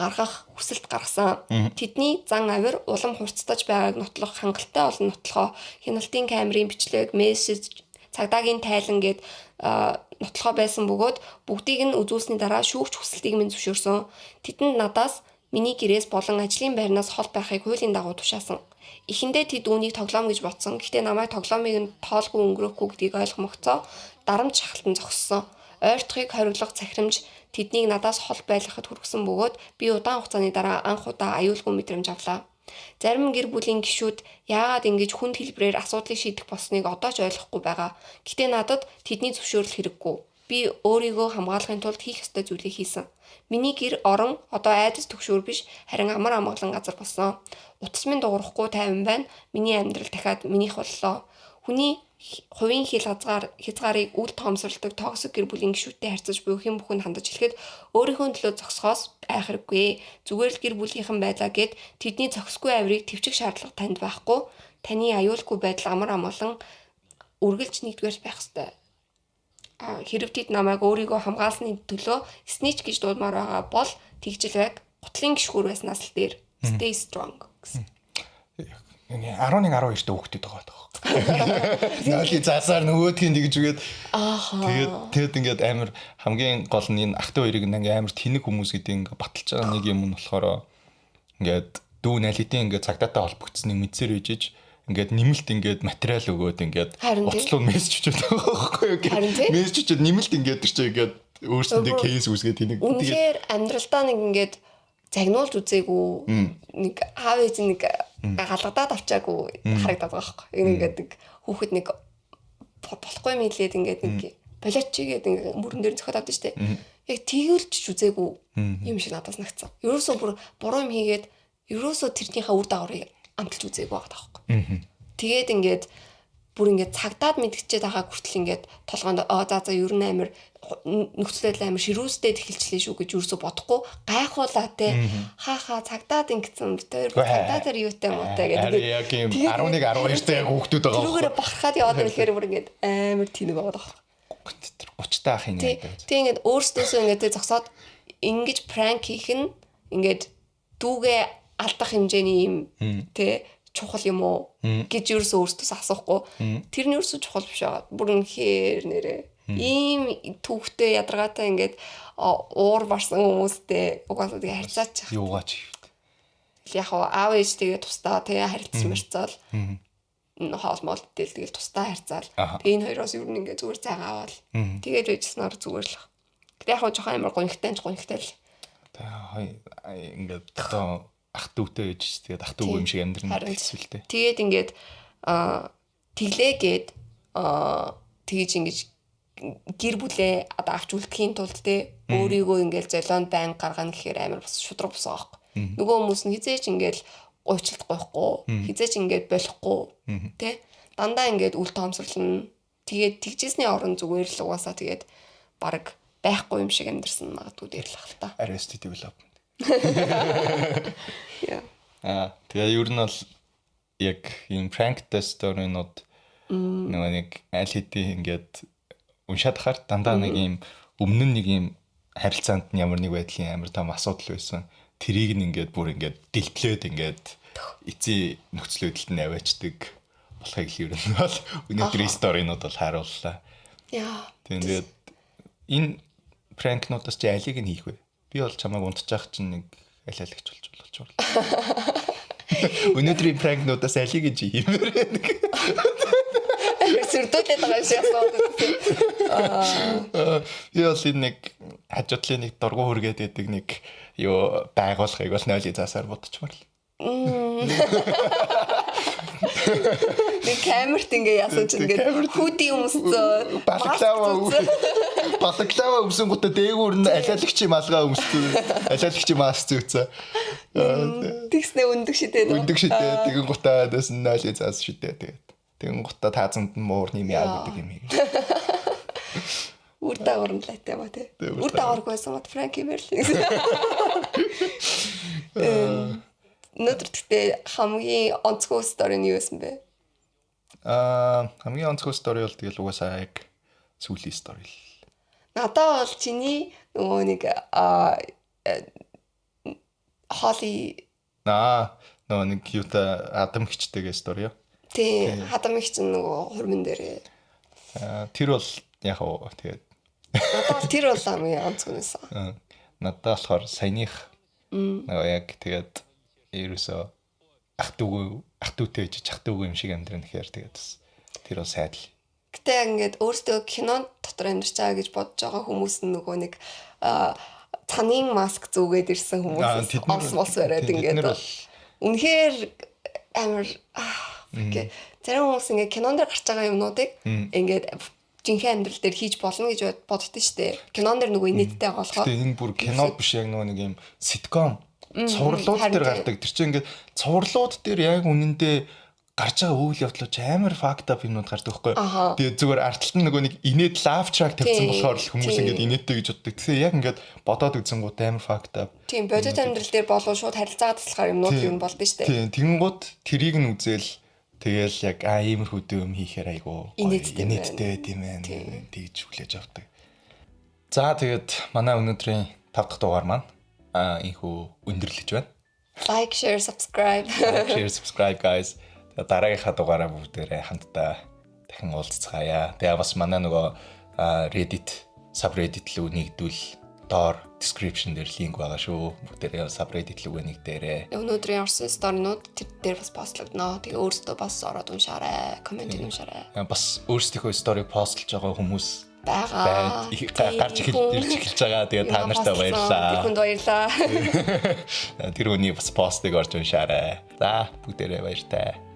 гаргах хүсэлт гаргасан. Тэдний зан авир улам хурцтаж байгааг нотлох хангалттай олон нотлохоо хяналтын камерын бичлэг, мессеж, цагдаагийн тайлан гээд нотлохоо байсан бөгөөд бүгдийг нь үзүүлсний дараа шүүгч хүсэлтийг минь зөвшөөрсөн. Тэдэнд надаас миний гэрээс болон ажлын байрнаас хол байхыг хуулийн дагуу тушаасан. Эхэндээ тэд үүнийг тоглоом гэж бодсон. Гэхдээ намайг тоглоомыг нь тоолгүй өнгөрөөхгүй гэдгийг ойлгомогцоо дарамт шахалтан зогссон. Ойртохыг хориглох захирамж тэднийг надаас хол байлгахад хүргэсэн бөгөөд би удаан хугацааны дараа анх удаа аюулгүй мэдрэмж авлаа. Зарим гэр бүлийн гишүүд яагаад ингэж хүнд хэлбэрээр асуудлыг шийдэх болсныг одоо ч ойлгохгүй байгаа. Гэтэ надад тэдний зөвшөөрөл хэрэггүй. Би өөрийгөө хамгаалахын тулд хийх ёстой зүйлийг хийсэн. Миний гэр орон одоо айдас төгшөөр биш харин амар амгалан газар болсон. Утас минь дуурахгүй тайван байна. Миний амьдрал дахиад минийх боллоо. Хүний хувийн хязгаарыг үл тоомсордог токсик гэр бүлийн гишүүдтэй харьцаж буй хэн бүхэнд хандаж хэлэхэд өөрийнхөө төлөө зогсохоос байх хэрэггүй. Зүгээр л гэр бүлийнхэн байлаа гэд тэдний зохисгүй авирыг төвчих шаардлага танд байхгүй. Таны аюулгүй байдал амар амгалан үргэлж нэгдүгээр байх ёстой. Хэрв тэд намайг өөрийгөө хамгаалсны төлөө snitch гэж дуудмаар байгаа бол тэгжил байг. Гутлын гişгүүр байснаас л дээр stay strong гэсэн. 11 12 дэх хүүхдүүд байгаа байхгүй. Ноёлын заасаар нөгөөдхийн тэгж үгээд тэгээд ингээд амар хамгийн гол нь энэ ах トゥ хоёрыг ингээд амар тэнэг хүмүүс гэдэг ингээд баталж байгаа нэг юм нь болохоор ингээд дүү налидын ингээд цагдаатай холбогдсныг мэдсээр үйжиж ингээд нэмэлт ингээд материал өгөөд ингээд уцлууд мессеж өчөөд байгаа байхгүй юу. Мессеж өчөөд нэмэлт ингээд тэр чинь ингээд өөрсөндөө кейс үүсгээд тэнэг. Үнэхээр амьдралдаа нэг ингээд загнуулж үзээгүй нэг аав ээж нэг галгадаад авчаагүй харагдаад байгаа байхгүй. Ингээд нэг хүүхэд нэг болохгүй мэйлээд ингээд нэг болооч чигээд ингээд мөрөн дээр зөхөд авдаг штеп. Яг тэгүүлж үзээгүй юм шиг надаас нагцсан. Ерөөсөө бүр буруу юм хийгээд ерөөсөө тэрнийхээ үр дагаврыг амталж үзээгүй байгаа байхгүй. Тэгээд ингээд бүр ингээд цагдаад мэдгчээд байгаа хүртэл ингээд толгоонд за ер нь амир нөхцөл байдал амир ширүүстэй тэхэлчлээ шүү гэж юусоо бодохгүй гайхуулаа те хаа цагдаад ингэсэн битээр цагдаад юутай муутай гэдэг. Яг юм 11 12 та яг хүүхдүүд байгаа. Тэрүүгээр бахархаад яваад ирэхээр бүр ингээд амир тэнэг байгаа даа. 30 таах юм яадаг. Тэг ингээд өөрсдөөсөө ингээд зогсоод ингэж пранк хийх нь ингээд дүүгээ алдах хэмжээний юм те чухал юм уу гэж ерөөсөө өөртөөс асуухгүй. Тэр нь ерөөсөө чухал биш байгаа. Бүр үнэхээр нэрээ ийм түүхтэй ядаргаатай ингээд уур барсан хүмүүстэй угаасаа тэгээ харьцаач. Юугаач. Яг аав ээж тэгээ тустаа тэгээ харилцсан мэрцэл хоолмол дээл тэгээ тустаа харьцаал. Тэгээ энэ хоёроос ер нь ингээд зүгээр цайгаа аваад тэгээд байжснаар зүгээр л. Гэтэ яг жоохон амар гонхтой л. Тэгээ ингээд одоо ах トゥ тэй ээж тэгээд ах トゥ юм шиг амьдрын хэсвэлтэй. Тэгээд ингээд тэглээгээд тэгж ингэж гэр бүлээ одоо авч үлдэхийн тулд те өөрийгөө ингээл золион байн гаргана гэхээр амар бас шудраг босоо аахгүй. Нөгөө хүмүүс нь хизээч ингээл гойчлт гойхгүй, хизээч ингээд болохгүй те дандаа ингээд үл тоомсорлно. Тэгээд тэгжсэний орон зүгээр л угаасаа тэгээд баг байхгүй юм шиг амьдрсан магадгүй дээр л ах л та. Arrested development. Yeah. Тэгээ ер нь бол яг ийм prank story-нууд нөгөө нэг аль хэдийн ингээд уншаад хахаар дандаа нэг ийм өмнө нь нэг ийм харилцаанд нь ямар нэг байдлын амар том асуудал байсан. Тэрийг нь ингээд бүр ингээд дэлтлээд ингээд эцсийн нөхцөл байдалд нь аваачдаг болохыг л ер нь бол өнөөдрийн story-нууд бол харууллаа. Яа. Тэгээд энэ prank-нуудаас чи алийг нь хийх вэ? Би бол чамайг унтчих чинь нэг алиалагч болж байна. Өнөөдрийн prank-нуудаас алийг нь хиймээр байна. Сүрдүүлээд байгаа шиг асуудаг. Би бол энэ нэг хажуудлын нэг дургу хүргээд байдаг нэг юу байгуулахыг бол нойлын заасаар бодчихмаар л. Нэг камерт ингээ ясаж ингээ хүүди өмссөн. Балаклава өмсөн гутаа дээгүүр нь алиалагчийн малгай өмссөн. Алиалагчийн маск зүүцээ. Тэгснэ өндөг шидээд. Тэгэн гутаа дэс нойлын заас шидээ тэгээд. Тэгэн гутаа таазанд нь муур нэм яа гэдэг юм ийм. Үр дагавар нь лайтай ба тий. Үр дагаваргүй байсан мод Франки Мерлин. Nëтртээ хамгийн онцгой стори нь юу байсан бэ? Хамгийн онцгой стори бол тэгэл угаасаа яг сүүлийн стори л. Надаа бол чиний нөгөө нэг Холли нөгөө нэг юута Адам хичтэйгээ стори юу? Тий, Адам хич нөгөө хурмын дээр. Тэр бол яг оо тэгээд надаа тэр бол хамгийн онцгой байсан. Надаа болохоор саяных нөгөө яг тэгээд ерөөсөө ах トゥ тэй ч ах トゥ юм шиг амьдрын гэхээр тэгээд тэр бол сайд л. Гэтэ ингээд өөртөө кинон дотор амьдарч байгаа гэж бодож байгаа хүмүүс нь нөгөө нэг цанын маск зүгээд ирсэн хүмүүс олс бариад ингээд үнэхээр амар зарим хүмүүс ингээд кинон дээр гарч байгаа юмнуудыг ингээд жинхэнэ амьдрал дээр хийж болно гэж боддоо штэ. Кинон дээр нөгөө инээдтэй байгаа болохоор. Гэтэ энэ бүр кино биш яг нөгөө нэг юм ситком цувралууд дээр гардаг. Тэр чинь ингээд цувралууд дээр яг үнэндээ гарч байгаа үйл явдлууд амар факт ап юмнууд гардаг байхгүй. Тэгээд зүгээр артталт нь нөгөө нэг инээд лав трак тавьсан болохоор л хүмүүс ингээд инээдтэй гэж боддог. Тэгэхээр яг ингээд бодоод үзэнгууд амар факт ап. Тийм бодит амьдрал дээр болов шууд харилцаагаа таслахаар юмнууд юм болдсон шүү дээ. Тийм тэгэнгუთ тэрийг нь үзэл Тэгэл яг иймэрхүү юм хийхээр айгу инээдтэй тийм ээ тэгж хүлээж авдаг. За тэгээд манай өнөөдрийн 5 дахь дугаар маань ийхүү өндөрлөж байна. Like, share, subscribe. Guys. Дараагийнхаа дугаараа бүгдээрээ хамтдаа дахин уулзцаая. Тэгээ бас манай нөгөө Reddit, subreddit руу нэгдвэл доор description дээр линк байгаа шүү. Бүгдээрээ subreddit руу нэгдээрэй. Өнөөдрийн орсон сторинууд тэр дээр бас постлогдно. Тэгээ өөрсдөө бас ороод уншаарай, комент уншаарай. Бас өөрсдийнхөө story постлж байгаа хүмүүс байгаа. Гарч ирж байгаа. Тэгээ та нартай баярлалаа. Тэрэнд баярлалаа. Тэр хүний бас постыг орж уншаарай. За бүгдээрээ баяртай.